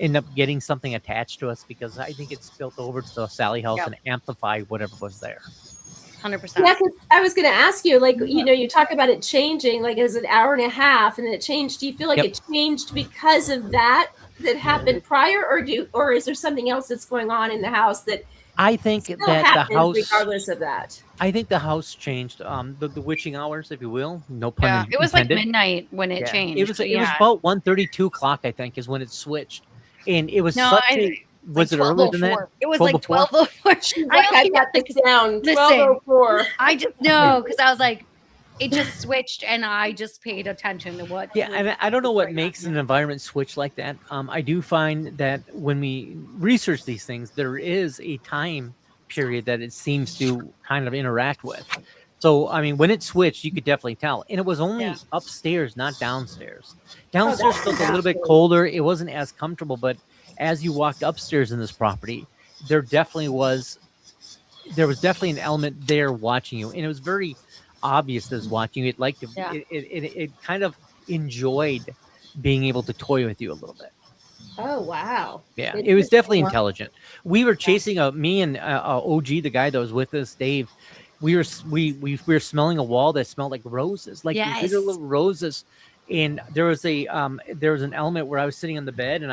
end up getting something attached to us, because I think it spilled over to the Sally house and amplified whatever was there.
100%.
Yeah, 'cause I was going to ask you, like, you talk about it changing, like, as an hour and a half, and it changed. Do you feel like
Yep.
it changed because of that? that happened prior, or is there something else that's going on in the house that
I think
still
that the
happens
house.
regardless of that?
I think the house changed. The witching hours, if you will, no pun
Yeah, it was like
intended.
midnight when it
Yeah,
changed.
it was.
but
It was
yeah.
about 1:32 o'clock, I think, is when it switched, and it was
No,
such
I
a. Was
like
it earlier than that?
12:04. It was
12
like
before?
12:04.
She's
I
like,
know
I've
you
got
have
this
to
down.
listen.
12:04.
I just no, because I was like, it just switched, and I just paid attention to what.
Yeah,
was
and I don't know what
going on.
makes an environment switch like that. I do find that when we research these things, there is a time period that it seems to kind of interact with. So, I mean, when it switched, you could definitely tell. And it was only
Yeah.
upstairs, not downstairs.
Oh,
Downstairs
that's
felt a little bit
fascinating.
colder. It wasn't as comfortable, but as you walked upstairs in this property, there definitely was an element there watching you, and it was very obvious that it was watching you. It liked to,
Yeah.
it kind of enjoyed being able to toy with you a little bit.
Oh, wow.
Yeah, it was definitely
Interesting.
intelligent. We were chasing me and OG, the guy that was with us, Dave. We were smelling a wall that smelled like roses, like these
Yes.
little roses. And there was an element where I was sitting on the bed and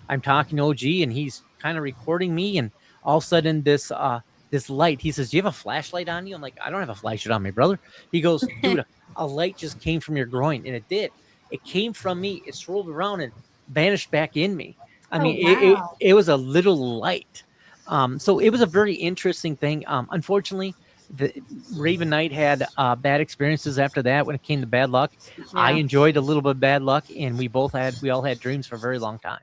I'm talking to OG and he's kind of recording me, and all of a sudden this light. He says, "Do you have a flashlight on you?" I'm like, "I don't have a flashlight on me, brother." He goes, "Dude, a light just came from your groin," and it did. It came from me. It swirled around and vanished back in me. I mean,
wow.
it was a little light. So it was a very interesting thing. Unfortunately, the Raven Knight had bad experiences after that when it came to bad luck. I
Yeah.
enjoyed a little bit of bad luck, and we all had dreams for a very long time.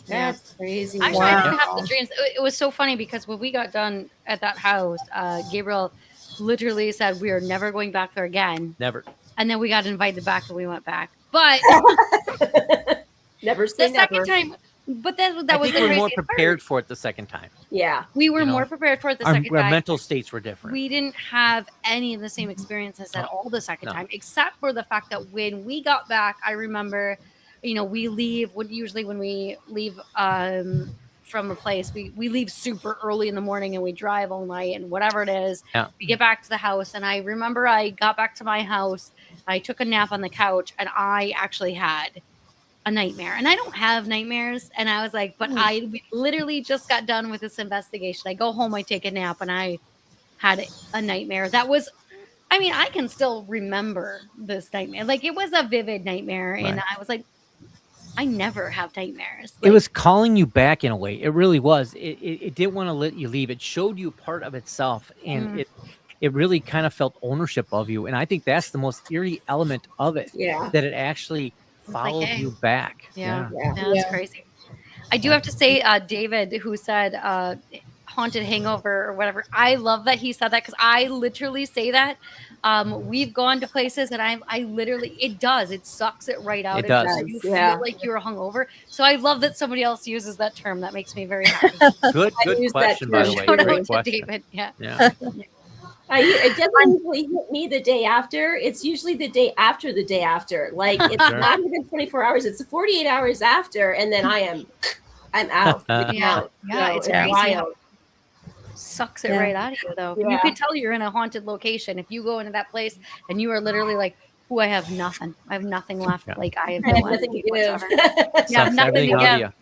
Yeah.
That's crazy.
Actually, I didn't
Wow.
have the dreams. It was so funny because when we got done at that house, Gabriel literally said we are never going back there again.
Never.
And then we got invited back and we went back. But
Never
the
say
second
never.
time, but that
I
was
think
the
we're more
craziest part.
prepared for it the second time.
Yeah.
We were
you know,
more prepared for it the
Our,
second
our
time.
mental states were different.
We didn't have any of the same experiences at all the second
No.
time, except for the fact that when we got back, I remember, we leave. Usually when we leave from a place, we leave super early in the morning and we drive all night and whatever it is.
Yeah.
We get back to the house, and I remember I got back to my house. I took a nap on the couch, and I actually had a nightmare. And I don't have nightmares. And I was like, but we literally just got done with this investigation. I go home, I take a nap, and I had a nightmare that was, I can still remember this nightmare. Like, it was a vivid nightmare. And
Right.
I was like, I never have nightmares.
It was calling you back in a way. It really was. It didn't want to let you leave. It showed you part of itself, and it really kind of felt ownership of you. And I think that's the most eerie element of it.
Yeah.
That it actually followed
hey.
you back.
Yeah.
Yeah.
That's
Yeah.
crazy. I do have to say, David, who said haunted hangover or whatever, I love that he said that, because I literally say that. We've gone to places and I literally, it sucks it right out.
It does.
You
Yeah.
feel like you're hungover. So I love that somebody else uses that term. That makes me very happy.
Good
use that
question, by the
term.
way.
Shout out
Great
to
question.
David. Yeah.
Yeah.
It doesn't usually hit me the day after. It's usually the day after the day after. Like, it's
Sure.
not even 24 hours. It's 48 hours after, and then I'm out.
Yeah. Yeah. It's crazy.
wild.
Sucks it
Yeah.
right out of you, though.
Yeah.
You could tell you're in a haunted location if you go into that place and you are literally like, "Ooh, I have nothing. I have nothing left.
Yeah.
Like, I have
I
no
have nothing to
energy
give.
whatsoever." Yeah,
Sucks
nothing
everything
to
out of
give.
you.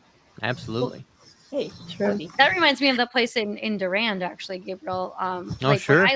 Absolutely.
Hey,
True.
That reminds me of the place in Durand, actually, Gabriel.
Sure.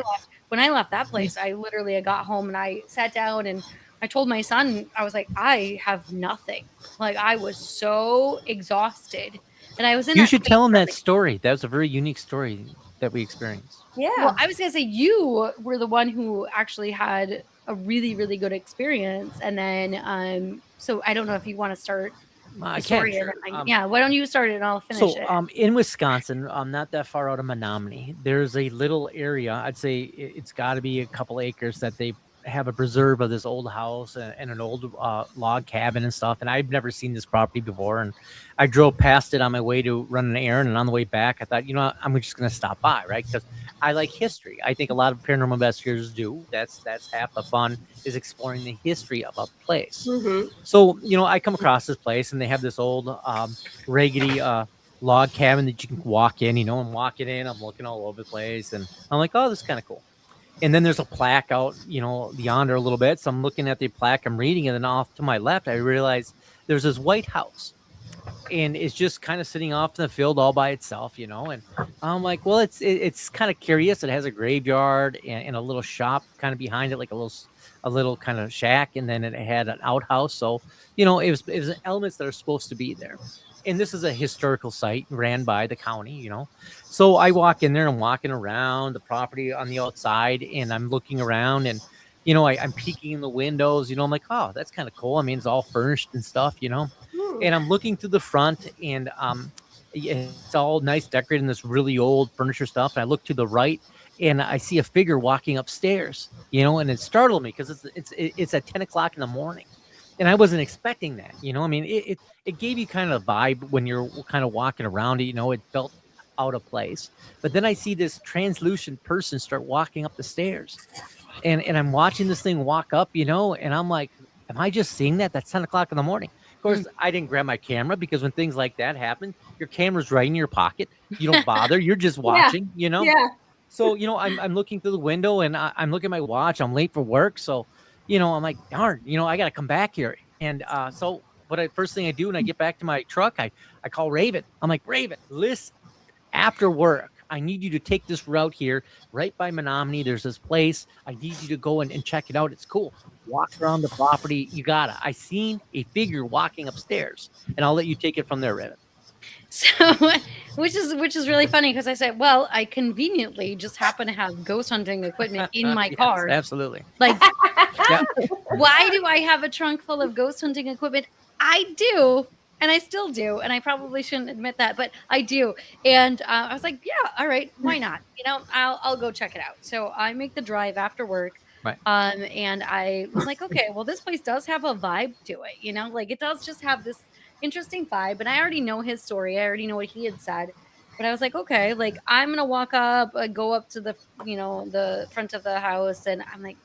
When I left that place, I literally got home and I sat down and I told my son, I was like, I have nothing. Like, I was so exhausted, and I was in.
You
that
should
space
tell him
for,
that
like,
story. That was a very unique story that we experienced.
yeah.
Well, I was gonna say you were the one who actually had a really, really good experience, and then so I don't know if you want to start
I
the
can.
story.
Sure.
Yeah, why don't you start it and I'll finish it.
In Wisconsin, not that far out of Menominee, there's a little area. I'd say it's got to be a couple acres that they have a preserve of this old house and an old log cabin and stuff. And I've never seen this property before. And I drove past it on my way to run an errand. And on the way back, I thought, I'm just going to stop by, right? Because I like history. I think a lot of paranormal investigators do. That's half the fun, is exploring the history of a place.
Mm-hmm.
So, I come across this place and they have this old raggedy log cabin that you can walk in. I'm walking in, I'm looking all over the place, and I'm like, oh, this is kind of cool. And then there's a plaque out, yonder a little bit. So I'm looking at the plaque, I'm reading it, and off to my left, I realize there's this white house. and it's just kind of sitting off in the field all by itself, and I'm like, well, it's kind of curious. It has a graveyard and a little shop kind of behind it, like a little kind of shack, and then it had an outhouse. So it was elements that are supposed to be there. And this is a historical site ran by the county. So I walk in there, and I'm walking around the property on the outside, and I'm looking around, and I'm peeking in the windows. I'm like, oh, that's kind of cool. I mean, it's all furnished and stuff. And I'm looking through the front, and it's all nice, decorated in this really old furniture stuff. And I look to the right, and I see a figure walking upstairs. And it startled me because it's at 10 o'clock in the morning, and I wasn't expecting that. I mean, it gave you kind of a vibe when you're kind of walking around it. It felt out of place. But then I see this translucent person start walking up the stairs, and I'm watching this thing walk up, and I'm like, am I just seeing that? That's 10 o'clock in the morning. Of course, I didn't grab my camera because when things like that happen, your camera's right in your pocket. You don't bother. You're just watching,
Yeah.
So, I'm looking through the window, and I'm looking at my watch. I'm late for work. So, I'm like, darn, I got to come back here. And so first thing I do when I get back to my truck, I call Raven. I'm like, Raven, listen, after work, I need you to take this route here right by Menominee. There's this place. I need you to go and check it out. It's cool. Walk around the property. You gotta. I seen a figure walking upstairs, and I'll let you take it from there, Raven.
So, which is really funny because I said, well, I conveniently just happen to have ghost hunting equipment in my
Yes,
car.
absolutely.
Like,
Yeah.
why do I have a trunk full of ghost hunting equipment? I do, and I still do, and I probably shouldn't admit that, but I do. And I was like, yeah, all right, why not? I'll go check it out. So I make the drive after work.
Right.
And I was like, okay, well, this place does have a vibe to it, like it does just have this interesting vibe. And I already know his story. I already know what he had said. But I was like, okay, like I'm gonna walk up, go up to the the front of the house, and I'm like,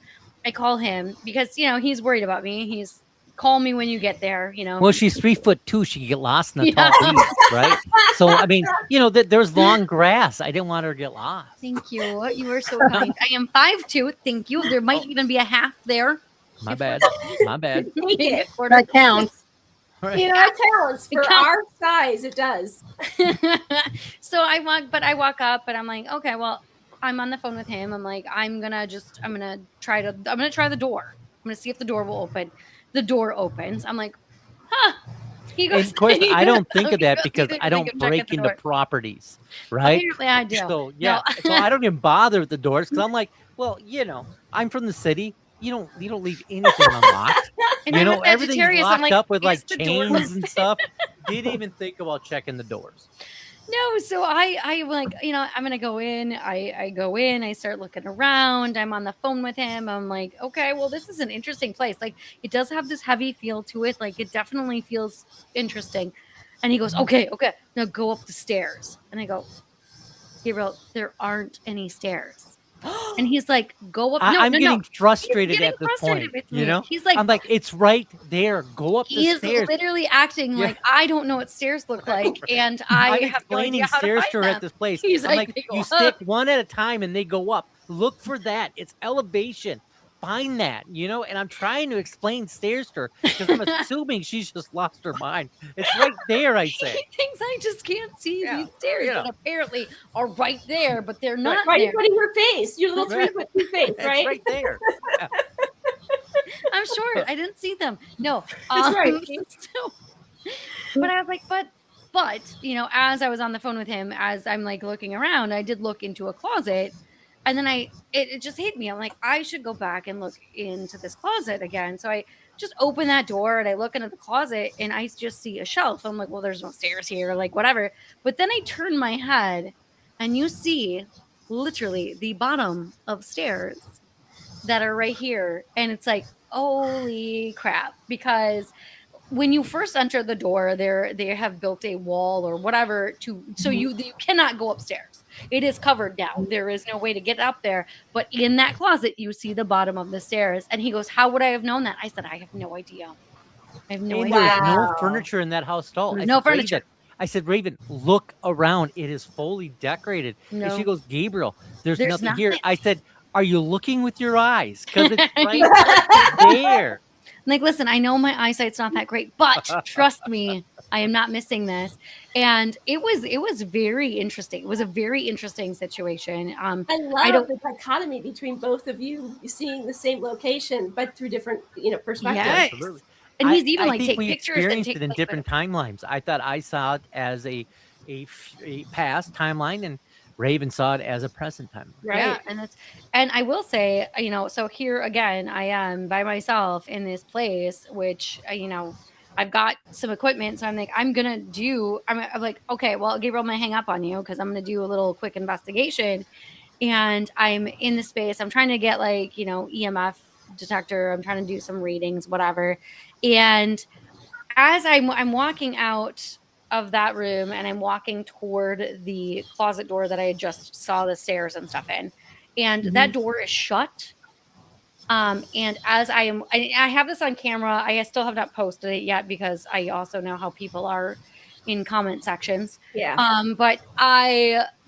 I call him because he's worried about me. He's call me when you get there.
Well, she's 3'2". She could get lost in the
Yeah.
tall leaves, right? So, I mean, there's long grass. I didn't want her to get lost.
Thank you. You are so kind. I am 5'2". Thank you. There might even be a half there.
My bad. My bad.
Make it.
That counts.
Right.
It counts. For
It counts.
our size, it does.
So I walk up, and I'm like, okay, well, I'm on the phone with him. I'm like, I'm gonna try the door. I'm gonna see if the door will open. The door opens. I'm like, huh. He goes,
And of course, I don't think of that
he
because
goes,
I don't
"You can check
break
at the
into
door."
properties, right?
Apparently I do.
So yeah,
No.
so I don't even bother with the doors because I'm like, well, I'm from the city. You don't leave anything unlocked.
And I'm a
Everything's
Sagittarius. I'm
locked
like,
up with
"Is
like
the door
chains and stuff. Didn't even think about checking the doors.
No, so I like, I'm gonna go in. I go in, I start looking around, I'm on the phone with him. I'm like, okay, well, this is an interesting place. Like, it does have this heavy feel to it. Like, it definitely feels interesting. And he goes, okay, now go up the stairs. And I go, Gabriel, there aren't any stairs. And he's like, go up.
I'm getting frustrated
He's getting
at this
frustrated
point.
with me. He's like,
I'm like, it's right there. Go up
he
the
is
stairs.
literally acting like I don't know what stairs look like, and
I'm
I have no
explaining
idea how to
stairs
find
to her
them.
at this place.
He's
I'm
like,
like,
they go
you
up.
stick one at a time and they go up. Look for that. It's elevation. Find that, and I'm trying to explain stairs to her because I'm assuming she's just lost her mind. It's right there, I say.
He thinks I just can't see
Yeah,
these stairs that apparently are right there, but they're not
Right in
there.
front of your face. Your little
Right.
3'2" face,
It's
right?
right there. Yeah.
I'm short. I didn't see them. No.
That's right.
So, but I was like, but as I was on the phone with him, as I'm like looking around, I did look into a closet. And then it just hit me. I'm like, I should go back and look into this closet again. So I just open that door and I look into the closet and I just see a shelf. I'm like, well, there's no stairs here, like whatever. But then I turn my head and you see literally the bottom of stairs that are right here. And it's like, holy crap. Because when you first enter the door, they have built a wall or whatever so you cannot go upstairs. It is covered now. There is no way to get up there. But in that closet, you see the bottom of the stairs. And he goes, how would I have known that? I said, I have no idea. I have no
And
idea.
there's no
Wow.
furniture in that house at all.
There's
I
no
said, "Raven,"
furniture.
I said, Raven, look around. It is fully decorated.
No.
And she goes, Gabriel, there's
There's
nothing here.
nothing.
I said, are you looking with your eyes? Because it's right there.
like, listen, I know my eyesight's not that great, but trust me, I am not missing this. And it was very interesting. It was a very interesting situation.
I
I
love
don't.
the dichotomy between both of you seeing the same location, but through different, perspectives.
Yes.
Absolutely.
And he's even
I
like
think
take
we
pictures and
experienced
take
it in
like
different timelines. I thought I saw it as a past timeline, and Raven saw it as a present timeline.
yeah,
Right.
and I will say, so here again, I am by myself in this place, which I've got some equipment, so I'm like, okay, well, Gabriel, I'm gonna hang up on you because I'm gonna do a little quick investigation, and I'm in the space. I'm trying to get like EMF detector. I'm trying to do some readings, whatever, and as I'm walking out of that room and I'm walking toward the closet door that I just saw the stairs and stuff in, and that door is shut. And as I have this on camera. I still have not posted it yet because I also know how people are in comment sections.
Yeah.
But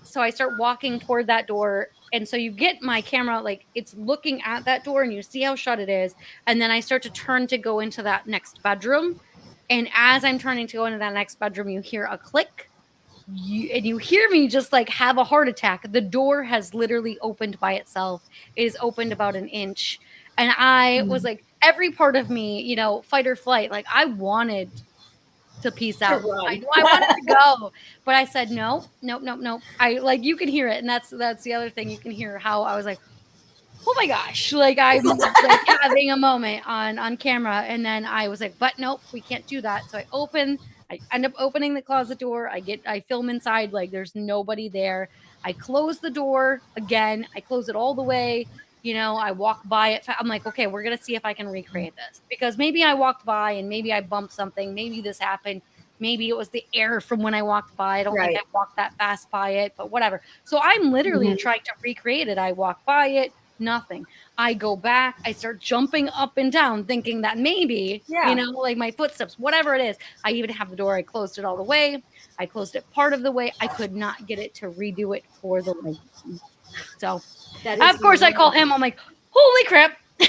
so I start walking toward that door. And so you get my camera, like it's looking at that door and you see how shut it is. And then I start to turn to go into that next bedroom. And as I'm turning to go into that next bedroom, you hear a click. And you hear me just like have a heart attack. The door has literally opened by itself. It is opened about an inch. And I was like, every part of me, fight or flight. Like I wanted to peace out.
run.
I wanted to go, but I said no, nope, nope, nope. I like you can hear it, and that's the other thing. You can hear how I was like, oh my gosh, like I'm like having a moment on camera, and then I was like, but nope, we can't do that. So I end up opening the closet door. I film inside, like there's nobody there. I close the door again. I close it all the way. I walk by it. I'm like, okay, we're gonna see if I can recreate this because maybe I walked by and maybe I bumped something. Maybe this happened. Maybe it was the air from when I walked by. I don't think I walked that fast by it, but whatever. So I'm literally trying to recreate it. I walk by it. Nothing. I go back. I start jumping up and down, thinking that maybe, like my footsteps, whatever it is. I even have the door. I closed it all the way. I closed it part of the way. I could not get it to redo it for the life. So, of course, I call him. I'm like, holy crap. The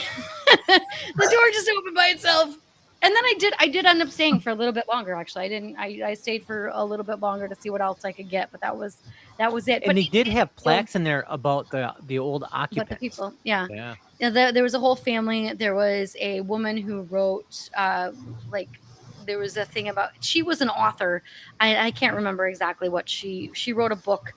door just opened by itself. And then I did end up staying for a little bit longer. Actually, I stayed for a little bit longer to see what else I could get, but that was it.
And
but
they did have plaques in there about the old occupants.
But the people, yeah.
Yeah.
There was a whole family. There was a woman who wrote, there was a thing about, she was an author. I can't remember exactly what she wrote a book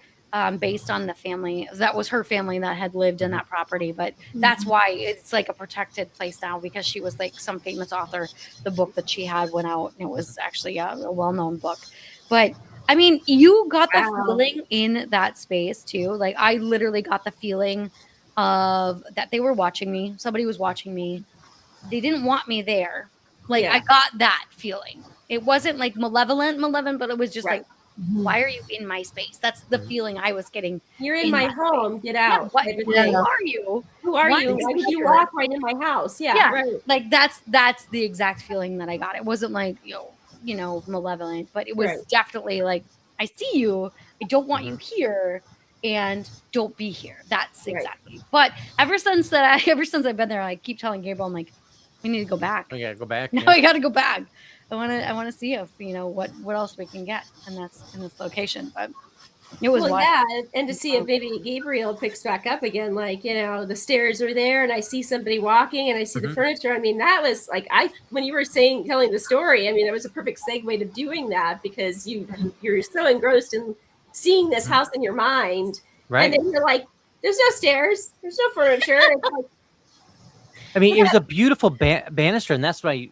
based on the family. That was her family that had lived in that property. But that's why it's like a protected place now because she was like some famous author. The book that she had went out. And it was actually a well-known book. But I mean, you got the feeling in that space too. Like I literally got the feeling of that they were watching me. Somebody was watching me. They didn't want me there. Like I got that feeling. It wasn't like malevolent, but it was just like, why are you in my space? That's the feeling I was getting.
You're in my home. Get out.
Who are you?
Who are you? Why would you walk right in my house? Yeah. Right.
Like that's the exact feeling that I got. It wasn't like malevolent, but it was definitely like, I see you. I don't want you here, and don't be here. That's exactly. But ever since I've been there, I keep telling Gabriel, I'm like, we need to go back.
We gotta go back.
No, I got to go back. I want to see if what else we can get, and that's in this location. But it was
and to see if maybe Gabriel picks back up again, like the stairs are there, and I see somebody walking, and I see the furniture. I mean, that was like when you were telling the story. I mean, it was a perfect segue to doing that because you're so engrossed in seeing this house in your mind,
right?
And then you're like, "There's no stairs, there's no furniture." It's like,
I mean, it was a beautiful banister, and that's why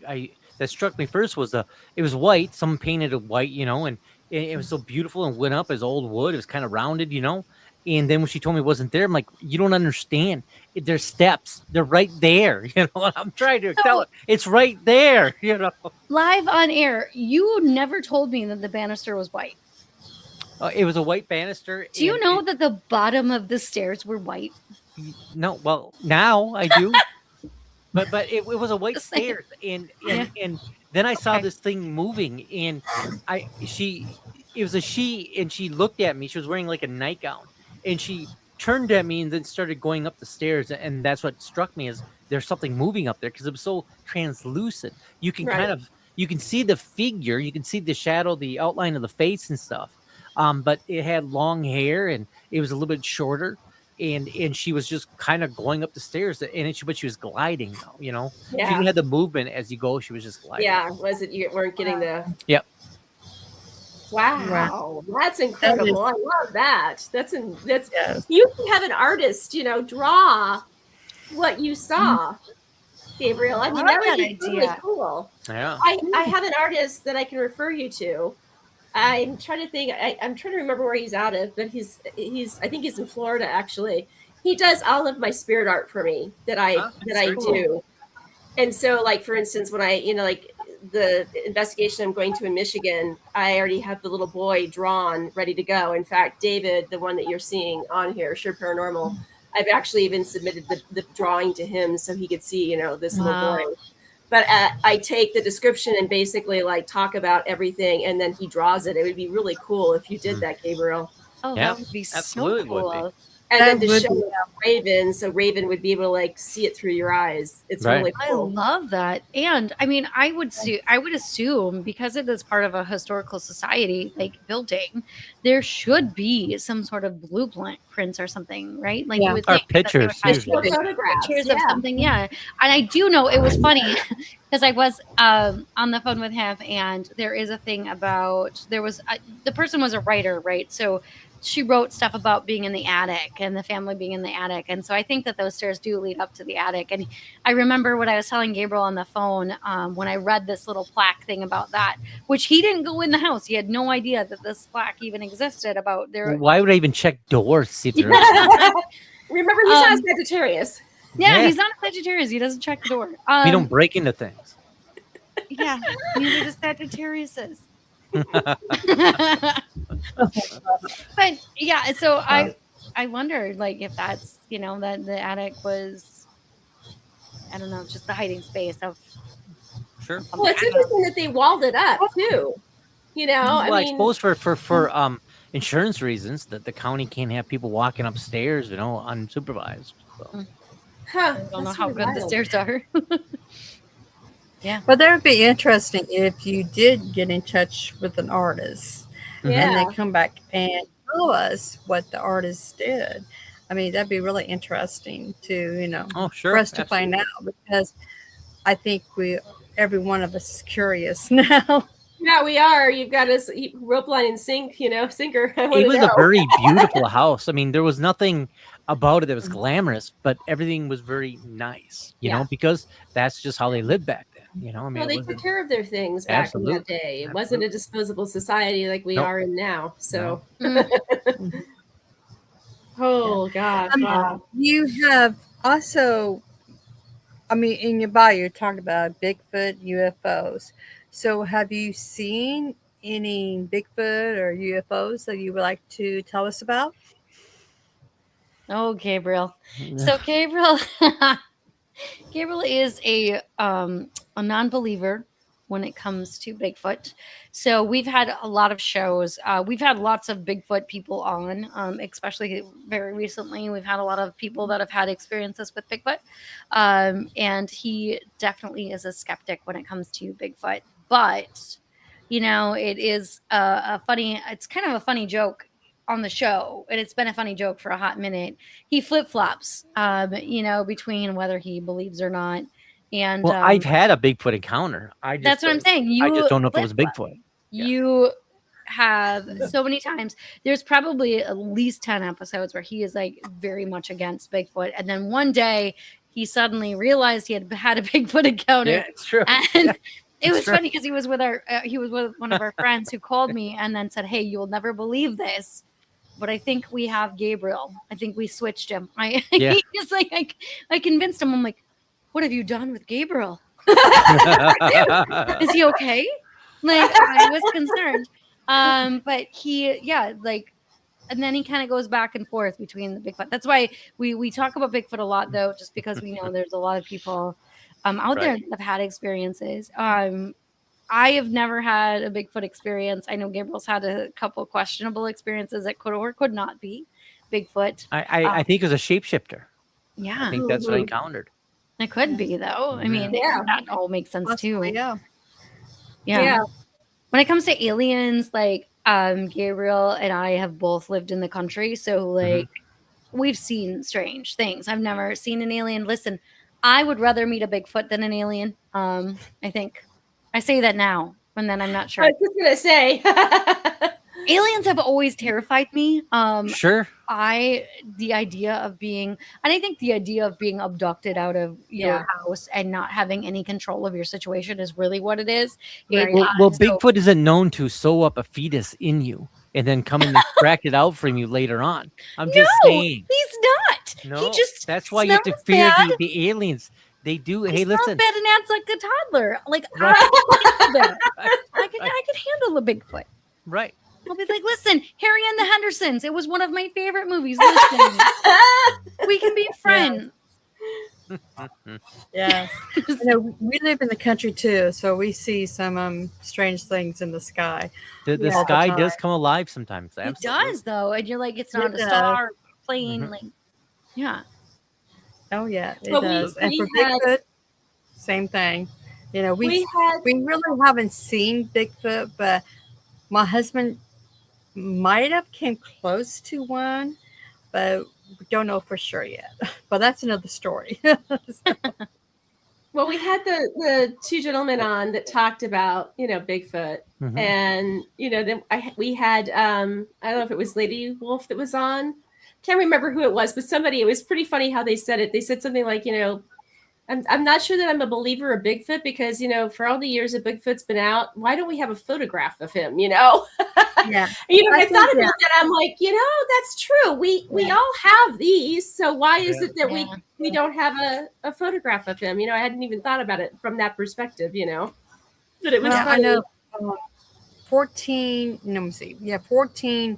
that struck me first was it was white. Someone painted it white, and it was so beautiful and went up as old wood. It was kind of rounded, And then when she told me it wasn't there, I'm like, you don't understand. There's steps. They're right there. I'm trying to tell it. It's right there.
Live on air, you never told me that the banister was white.
It was a white banister.
Do you know that the bottom of the stairs were white?
No. Well, now I do. But it was a white stairs, and then I saw this thing moving, and it was a she, and she looked at me. She was wearing like a nightgown, and she turned at me and then started going up the stairs, and that's what struck me is there's something moving up there because it was so translucent. You can
Right.
you can see the figure, you can see the shadow, the outline of the face and stuff. But it had long hair and it was a little bit shorter. And she was just kind of going up the stairs, but she was gliding though, you know. She
Yeah.
didn't have the movement as you go. She was just gliding.
Yeah. Was it you weren't getting the?
Yep.
Wow, that's incredible. I love that. That's
Yes.
you can have an artist, draw what you saw, Gabriel. I mean,
I
that
like
would
that
be really
idea.
cool.
Yeah.
I have an artist that I can refer you to. I'm trying to think. I'm trying to remember where he's out of, but he's I think he's in Florida actually. He does all of my spirit art for me that I
very cool.
do. And so, like for instance, when I like the investigation I'm going to in Michigan, I already have the little boy drawn, ready to go. In fact, David, the one that you're seeing on here, Sure Paranormal, I've actually even submitted the drawing to him so he could see, this little boy. But I take the description and basically like talk about everything, and then he draws it. It would be really cool if you did that, Gabriel.
Oh,
Yeah,
that would be
absolutely
so
would
cool.
be.
And
That
then to
would
show
be-
Raven, so Raven would be able to like see it through your eyes. It's
Right.
really
I
cool.
love that. And I mean, I would assume because it is part of a historical society like building, there should be some sort of blueprints or something, right? Like
Yeah.
you would
Or
think that they would
pictures,
have
usually.
Photographs,
pictures
yeah.
of something, yeah. And I do know it was funny because I was on the phone with him, and there is a thing about the person was a writer, right? So she wrote stuff about being in the attic and the family being in the attic. And so I think that those stairs do lead up to the attic. And I remember what I was telling Gabriel on the phone when I read this little plaque thing about that, which he didn't go in the house. He had no idea that this plaque even existed about their.
Why would I even check doors to see if there's
Remember, he's not a Sagittarius.
Yeah, he's not a Sagittarius. He doesn't check the door.
we don't break into things.
Yeah, neither does Sagittarius is. But yeah, so I wondered like if that's that the attic was, I don't know, just the hiding space of.
Sure.
Well, it's interesting that they walled it up too.
Well, I
I mean,
suppose for insurance reasons that the county can't have people walking upstairs, unsupervised. So.
huh,
I don't know
that's
how
really
good the
wild.
stairs are.
But that would be interesting if you did get in touch with an artist and
Yeah.
they come back and tell us what the artist did. I mean, that'd be really interesting to,
Oh, sure.
for us to find out, because I think every one of us is curious now.
Yeah, we are. You've got us rope, line, and sinker. I
It
wanna
was
know.
a very beautiful house. I mean, there was nothing about it that was glamorous, but everything was very nice,
Yeah.
because that's just how they lived back then. I mean,
Well,
it
they
wasn't-
took care of their things back in that
Absolutely.
day. It wasn't a disposable society like we
Nope.
are in now. So,
Mm.
oh gosh, wow.
You have also, I mean, in your bio, you talked about Bigfoot, UFOs. So have you seen any Bigfoot or UFOs that you would like to tell us about?
Oh, Gabriel. So Gabriel is a non-believer when it comes to Bigfoot. So we've had a lot of shows. We've had lots of Bigfoot people on, especially very recently. We've had a lot of people that have had experiences with Bigfoot. And he definitely is a skeptic when it comes to Bigfoot. But, it is it's kind of a funny joke on the show, and it's been a funny joke for a hot minute. He flip-flops, between whether he believes or not. And
Well, I've had a Bigfoot encounter.
that's what I'm saying.
I just don't know if it was
flip-flop.
Bigfoot. Yeah.
You have so many times. There's probably at least 10 episodes where he is like very much against Bigfoot, and then one day he suddenly realized he had a Bigfoot encounter.
Yeah, it's true.
And it
It's
was
true.
funny because he was with one of our friends who called me and then said, "Hey, you'll never believe this, but I think we have Gabriel. I think we switched him."
Yeah.
He's like, I convinced him. I'm like, "What have you done with Gabriel? Is he okay?" Like, I was concerned. But and then he kind of goes back and forth between the Bigfoot. That's why we talk about Bigfoot a lot, though, just because we know there's a lot of people out there that have had experiences. I have never had a Bigfoot experience. I know Gabriel's had a couple questionable experiences that could or could not be Bigfoot.
I think it was a shapeshifter.
Yeah.
I think that's what I encountered.
It could be though. I mean,
Yeah.
that all makes sense
Possibly,
too.
yeah.
Yeah. When it comes to aliens, like Gabriel and I have both lived in the country, so like we've seen strange things. I've never seen an alien. Listen, I would rather meet a Bigfoot than an alien. I think I say that now, and then I'm not
I
sure.
was just gonna say.
Aliens have always terrified me.
Sure.
The idea of being, and I think the idea of being abducted out of your house and not having any control of your situation is really what it is.
Right.
Well, Bigfoot isn't known to sew up a fetus in you and then come and extract it out from you later on. I'm just saying.
He's not.
No,
He just
that's why you have to
smells
fear
bad.
the aliens. They do.
He
Hey,
smells
listen.
bad and acts like a toddler. Like
Right.
I can handle that. I can handle a Bigfoot.
Right.
I'll be like, listen, Harry and the Hendersons. It was one of my favorite movies. Listen, we can be friends.
Yes. You know, we live in the country too, so we see some strange things in the sky.
The
all the
sky does
time.
come alive sometimes.
It
Absolutely.
does though, and you're like, it's not
It
a
does.
star plane. Like, yeah.
Oh yeah, it
Well,
does. And
we
for
had-
Bigfoot, same thing. You know, we
had
really haven't seen Bigfoot, but my husband might have came close to one, but we don't know for sure yet. But that's another story.
Well, we had the two gentlemen on that talked about, Bigfoot.
Mhm.
And, then we had, I don't know if it was Lady Wolf that was on. Can't remember who it was, but it was pretty funny how they said it. They said something like, I'm not sure that I'm a believer of Bigfoot because, for all the years that Bigfoot's been out, why don't we have a photograph of him,
Yeah.
I thought about that. I'm like, that's true. We all have these. So why is it that we don't have a photograph of him? I hadn't even thought about it from that perspective, But it was
Well, I
funny.
know 14, let me see. Yeah, 14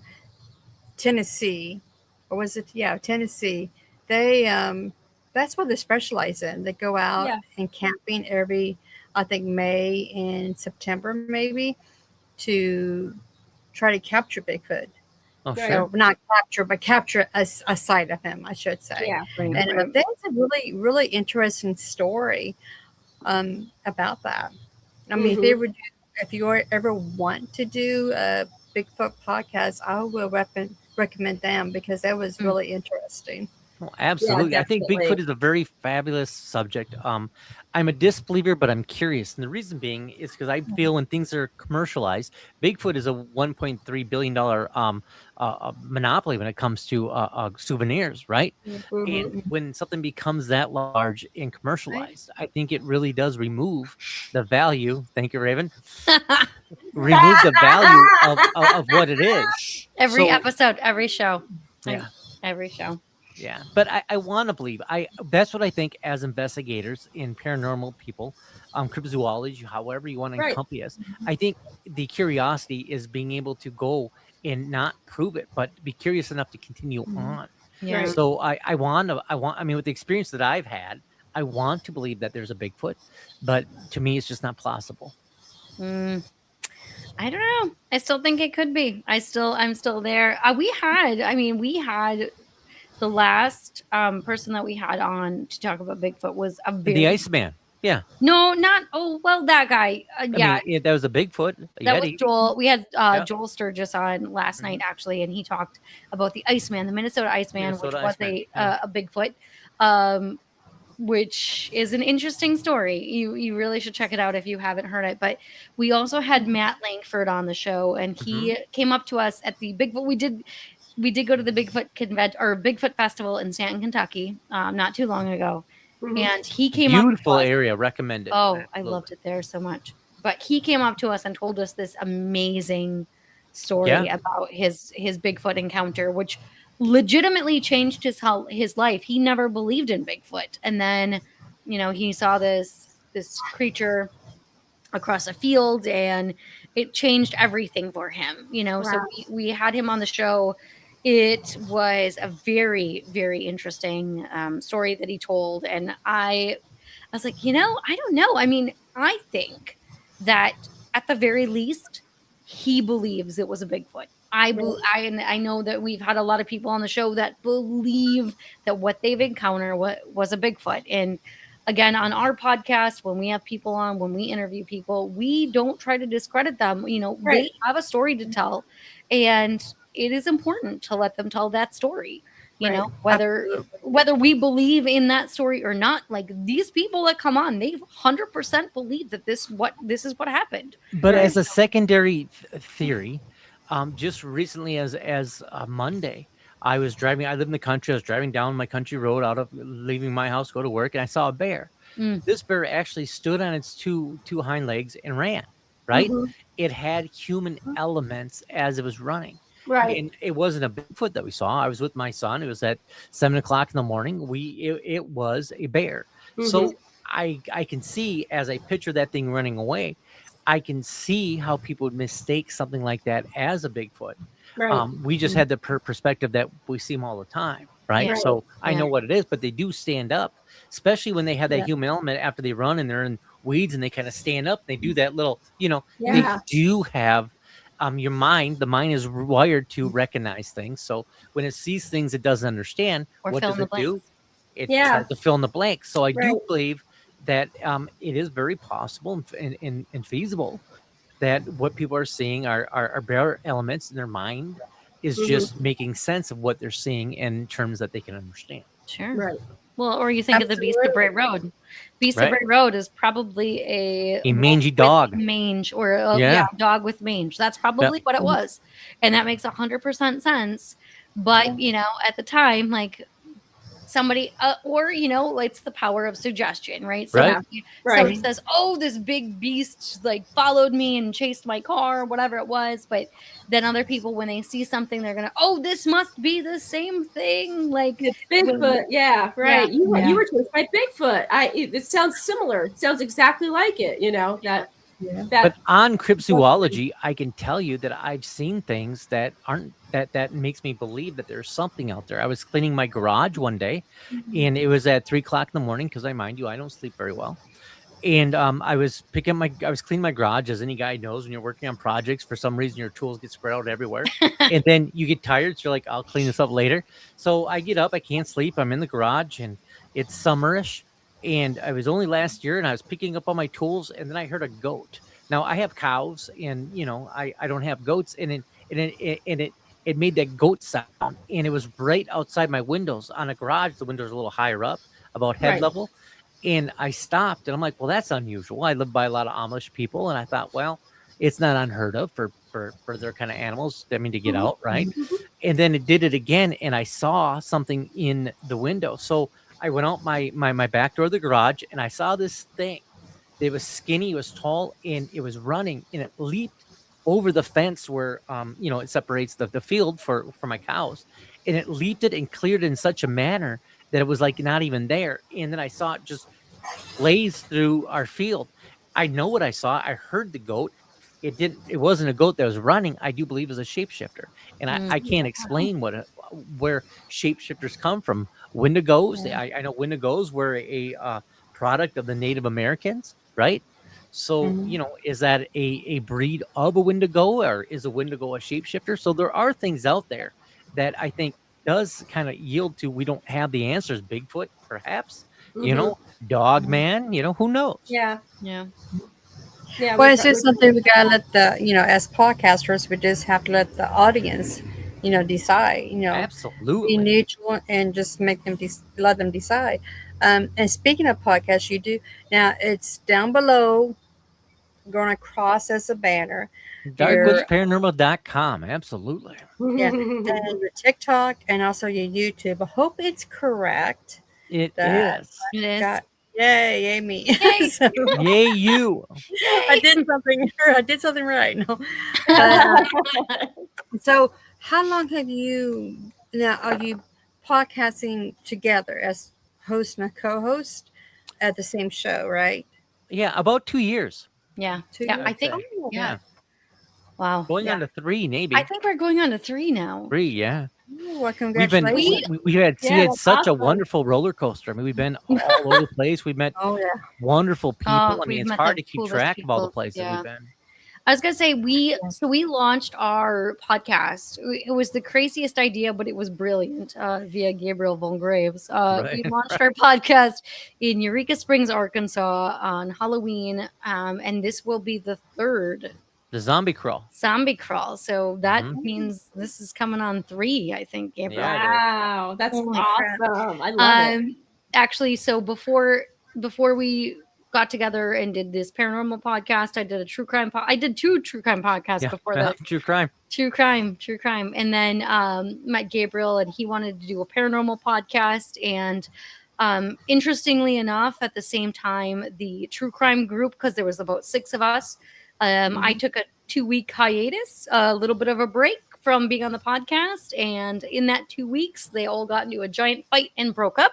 Tennessee. Or was it? Yeah, Tennessee. They that's what they specialize in. They go out and camping every, I think, May and September maybe, to try to capture Bigfoot.
Oh,
Right.
sure.
So not capture, but capture a sight of him, I should say.
Yeah.
And that's a really, really interesting story about that. I mean, if you ever want to do a Bigfoot podcast, I will recommend them because that was really interesting.
Well, absolutely. I think
definitely.
Bigfoot is a very fabulous subject. I'm a disbeliever, but I'm curious. And the reason being is because I feel when things are commercialized, Bigfoot is a $1.3 billion monopoly when it comes to souvenirs, right? And when something becomes that large and commercialized, I think it really does remove the value. Thank you, Raven. Remove the value of what it is.
Every
So-
episode, every show.
Yeah.
Every show.
Yeah, but I want to believe. That's what I think as investigators in paranormal people, cryptozoology, however you want to
Right.
encompass. I think the curiosity is being able to go and not prove it, but be curious enough to continue on.
Yeah.
Right.
So I mean, with the experience that I've had, I want to believe that there's a Bigfoot, but to me, it's just not plausible.
I don't know. I still think it could be. I'm still there. We had the last person that we had on to talk about Bigfoot was a very
The Iceman. Yeah.
no, not that guy.
I mean, that was a Bigfoot.
That was
Yeti.
Joel. We had
Yeah.
Joel Sturgis on last night actually, and he talked about the Iceman, the Minnesota Iceman,
Minnesota
which was
Iceman,
a Bigfoot, which is an interesting story. You really should check it out if you haven't heard it. But we also had Matt Langford on the show, and he came up to us at the Bigfoot. We did go to the Bigfoot convention or Bigfoot festival in Stanton, Kentucky, not too long ago, and he came up.
Beautiful area. Recommend it.
Oh, I
Absolutely.
loved it there so much. But he came up to us and told us this amazing story about his Bigfoot encounter, which legitimately changed his life. He never believed in Bigfoot, and then he saw this creature across a field, and it changed everything for him. So we had him on the show. It was a very, very interesting story that he told, and I was like, I don't know. I mean, I think that at the very least, he believes it was a Bigfoot. I know that we've had a lot of people on the show that believe that what they've encountered was a Bigfoot, and again, on our podcast, when we have people on, when we interview people, we don't try to discredit them. You know,
Right.
they have a story to tell, and it is important to let them tell that story. You
Right.
know, whether we believe in that story or not, like these people that come on, they 100% believe that this is what happened.
But
Right.
as a secondary theory, just recently, as Monday, I was driving. I live in the country. I was driving down my country road, out of leaving my house, go to work, and I saw a bear.
Mm.
This bear actually stood on its two hind legs and ran. Right,
Mhm.
it had human elements as it was running.
Right.
And it wasn't a Bigfoot that we saw. I was with my son. It was at 7 o'clock in the morning. It was a bear.
Mhm.
So I can see, as I picture that thing running away, I can see how people would mistake something like that as a Bigfoot.
Right.
We just had the perspective that we see them all the time, right?
Yeah.
So I
Yeah.
know what it is, but they do stand up, especially when they have that
Yeah.
human element after they run and they're in weeds and they kind of stand up. They do that little,
Yeah.
they do have the mind is wired to recognize things. So when it sees things it doesn't understand,
Or
what
fill
does
in
it
the
do?
blanks.
It
Yeah.
tries to fill in the blanks. So I do
Right.
believe that it is very possible and feasible that what people are seeing are bare elements in their mind is
Mhm.
just making sense of what they're seeing in terms that they can understand.
Sure.
Right.
Well, or you think of the Beast of Bray Road. Beast of
Right.
Bray Road is probably a
mangy
wolf
dog.
with mange, or a
Yeah.
dog with mange. That's probably what it was, and that makes 100% sense. But you know, at the time, like somebody, or you know, it's the power of suggestion, right? So
Right.
somebody says, "Oh, this big beast like followed me and chased my car," whatever it was. But then other people, when they see something, they're gonna, "Oh, this must be the same thing." Like
It's Bigfoot. Yeah. Right. You were chased by Bigfoot. It sounds similar. It sounds exactly like it. You know that.
Yeah.
But on cryptozoology, I can tell you that I've seen things that aren't that makes me believe that there's something out there. I was cleaning my garage one day, and it was at 3 o'clock in the morning because mind you, I don't sleep very well. And I was cleaning my garage, as any guy knows. When you're working on projects, for some reason your tools get spread out everywhere, and then you get tired. So you're like, I'll clean this up later. So I get up, I can't sleep. I'm in the garage, and it's summerish. And I was only last year, and I was picking up all my tools, and then I heard a goat. Now I have cows, and I don't have goats, and it made that goat sound, and it was right outside my windows on a garage. The windows are a little higher up, about head
Right.
level. And I stopped and I'm like, well, that's unusual. I live by a lot of Amish people. And I thought, well, it's not unheard of for their kind of animals. I mean, to get out. Right. And then it did it again. And I saw something in the window. So I went out my back door of the garage and I saw this thing. It was skinny. It was tall and it was running and it leaped over the fence where, it separates the field for my cows. And it leaped it and cleared it in such a manner that it was like not even there. And then I saw it just blaze through our field. I know what I saw. I heard the goat. It wasn't a goat that was running. I do believe it was a shapeshifter. And I can't explain where shapeshifters come from. Wendigos, I know Wendigos were a product of the Native Americans, right? So, is that a breed of a Wendigo, or is a Wendigo a shapeshifter? So there are things out there that I think does kind of yield to, we don't have the answers. Bigfoot, perhaps, dog man, who knows?
Yeah.
Yeah.
Yeah.
Well, it's just something we gotta let as podcasters, we just have to let the audience, decide. Be
Absolutely.
neutral and just make them let them decide. And speaking of podcasts, you do now. It's down below, going across as a banner.
Darkwoods Absolutely.
Yeah, and your TikTok and also your YouTube. I hope it's correct.
It
That-
is.
It is.
Yay me!
Yay.
So,
Yay, you.
I did something right. No. So, how long have you now? Are you podcasting together as host and co-host at the same show? Right?
Yeah, about 2 years.
Yeah.
2
Yeah.
years.
I think.
Oh,
Yeah. Wow.
Going on to 3, maybe.
I think we're going on to 3 now.
3, yeah.
Well,
We've
congratulations.
been we had
Yeah,
such a
awesome.
wonderful roller coaster. I mean, we've been all over the place. We've met
Oh yeah.
wonderful people. I mean,
we've
it's
met
hard
the
to keep
coolest
track of all the
people,
places
yeah.
we've been.
I was gonna say we launched our podcast. It was the craziest idea, but it was brilliant via Gabriel von Graves.
Right,
We launched our podcast in Eureka Springs, Arkansas on Halloween, and this will be the third
The zombie crawl.
zombie crawl. So that
Mhm.
means this is coming on 3, I think, Gabriel.
Yeah, it is.
Wow, that's
Holy crap.
awesome. I love it.
Actually, so before we got together and did this paranormal podcast, I did a true crime I did 2 true crime podcasts
Yeah,
before
yeah,
that.
true crime.
True crime. And then met Gabriel, and he wanted to do a paranormal podcast. And interestingly enough, at the same time, the true crime group, because there was about 6 of us, I took a 2-week hiatus, a little bit of a break from being on the podcast. And in that 2 weeks, they all got into a giant fight and broke up.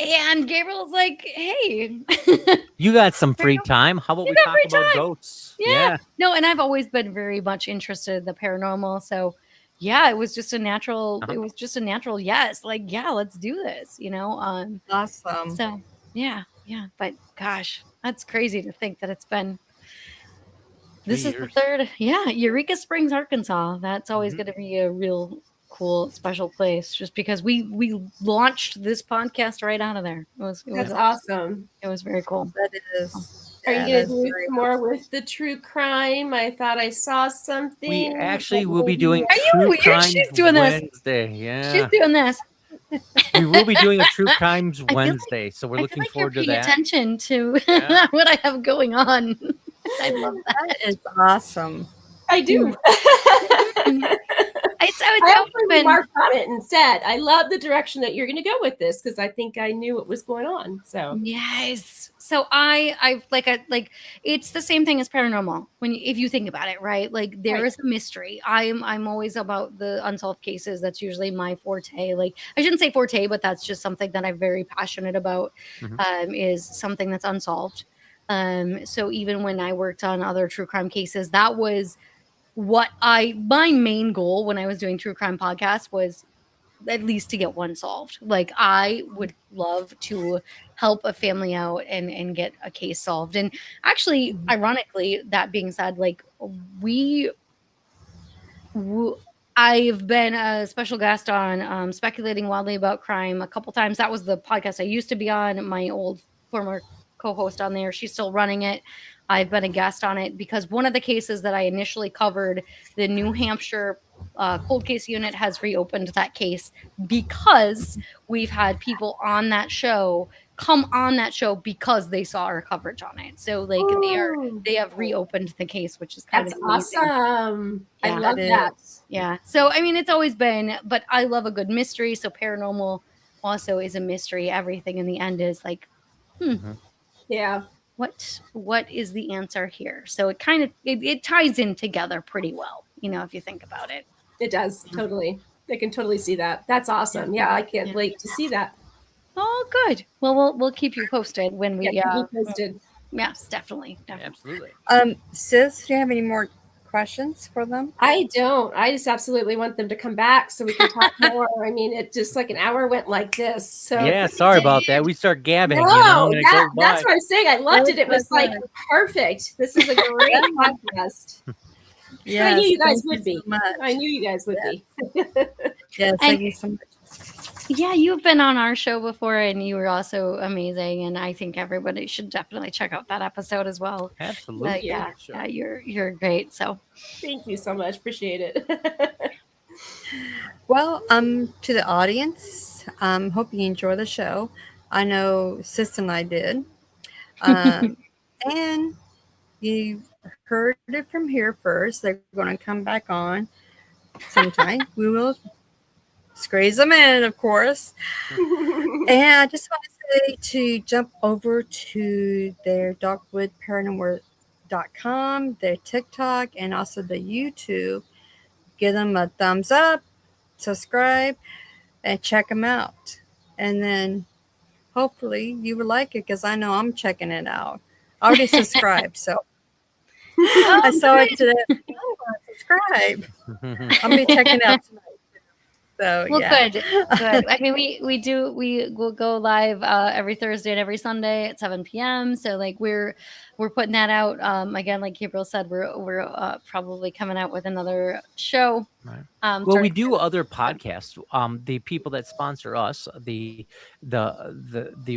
And Gabriel's like, hey,
You got some free time. How about we
got
talk
free
about
time.
ghosts?
Yeah. No, and I've always been very much interested in the paranormal. So yeah, it was just a natural, yes. Like, yeah, let's do this,
Awesome.
So yeah. But gosh, that's crazy to think that it's been, this
3
is the
years.
third. Yeah. Eureka Springs, Arkansas. That's always
Mhm.
going to be a real cool, special place, just because we launched this podcast right out of there.
That's awesome.
It was very cool.
That is.
Are
that
you going
is
to do
very
some more with the true crime? I thought I saw something.
We actually will be doing
Are you
True
weird?
Crimes
She's doing this.
Wednesday. Yeah.
She's doing this.
We will be doing a True Crimes
feel like-
Wednesday, so we're
I feel
looking
like you're
forward to
paying
that.
attention to
Yeah.
what I have going on. I love that.
That is awesome.
I do.
It's
I
always
actually
been,
marked on it and said, I love the direction that you're going to go with this, because I think I knew what was going on. So
yes. So I've like it's the same thing as paranormal if you think about it, right? Like there
Right.
is a mystery. I'm always about the unsolved cases. That's usually my forte. Like I shouldn't say forte, but that's just something that I'm very passionate about. Is something that's unsolved. So even when I worked on other true crime cases, that was my main goal when I was doing true crime podcasts was at least to get one solved. Like I would love to help a family out and get a case solved. And actually, ironically, that being said, like I've been a special guest on Speculating Wildly About Crime a couple times. That was the podcast I used to be on. My old former co-host on there, she's still running it. I've been a guest on it because one of the cases that I initially covered, the New Hampshire cold case unit has reopened that case because we've had people on that show come on that show because they saw our coverage on it. So like they have reopened the case, which is kind
that's
of amazing.
awesome. I
Yeah,
love that.
Yeah. So I mean, it's always been, but I love a good mystery. So paranormal also is a mystery. Everything in the end is like,
Yeah.
what is the answer here? So it kind of it ties in together pretty well, if you think about it.
It does. Totally. I can totally see that. That's awesome. Yeah. I can't wait to see that.
Oh, good. Well, we'll keep you posted when we.
Yeah, keep me posted.
Yes, definitely.
Absolutely.
Sis, do you have any more questions for them?
I don't. I just absolutely want them to come back so we can talk more. I mean, it just like an hour went like this. So
Yeah, sorry about that. We start gabbing.
No,
and it goes
that's
by.
what I'm saying. I loved it. It was
That's
like perfect. This is a great podcast.
Yes,
I knew you guys
thank
would be.
so much.
I knew you guys would be.
Yes, thank you so much.
Yeah, you've been on our show before, and you were also amazing. And I think everybody should definitely check out that episode as well.
Absolutely.
Yeah,
Sure.
yeah, you're great. So
Thank you so much. Appreciate it.
Well, to the audience, hope you enjoy the show. I know Sis and I did. And you heard it from here first. They're going to come back on sometime. We will squeeze them in, of course. And I just want to say to jump over to their darkwoods.paranormal.com, their TikTok, and also the YouTube. Give them a thumbs up, subscribe, and check them out. And then hopefully you will like it because I know I'm checking it out. I already subscribed, so I saw it today. I'm going to subscribe. I'll be checking it out tonight. So
Well,
yeah.
good, good. I mean, we will go live every Thursday and every Sunday at 7 p.m. So like we're putting that out. Again, like Gabriel said, we're probably coming out with another show.
Right. Well, we do other podcasts. The people that sponsor us, the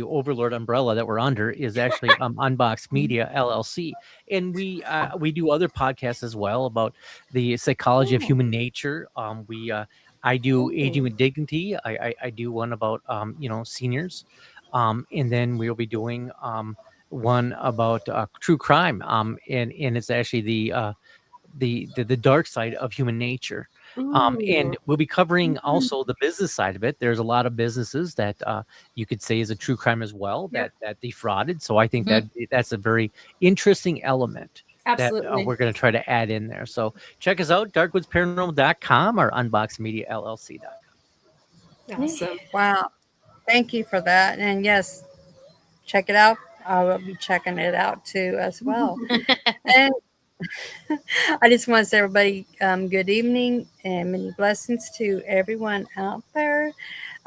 Overlord umbrella that we're under is actually Unbox Media LLC, and we do other podcasts as well about the psychology of human nature. I do Aging with Dignity. I do one about seniors, and then we'll be doing one about true crime. And it's actually the dark side of human nature. And
Ooh.
we'll be covering also the business side of it. There's a lot of businesses that you could say is a true crime as well that defrauded. So I think that that's a very interesting element that
Absolutely.
we're going to try to add in there. So check us out, darkwoodsparanormal.com or unboxmediallc.com.
Awesome.
Wow. Thank you for that. And yes, check it out. I will be checking it out too as well. And I just want to say, everybody, good evening and many blessings to everyone out there.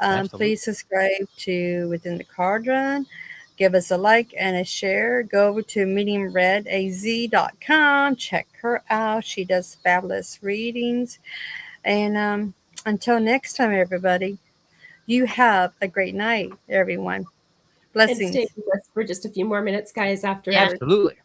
Absolutely.
Please subscribe to Within the Cauldron. Give us a like and a share. Go over to mediumredaz.com. Check her out. She does fabulous readings. And until next time, everybody, you have a great night, everyone.
And
Blessings.
stay with us for just a few more minutes, guys, after
Yeah.
our
Absolutely.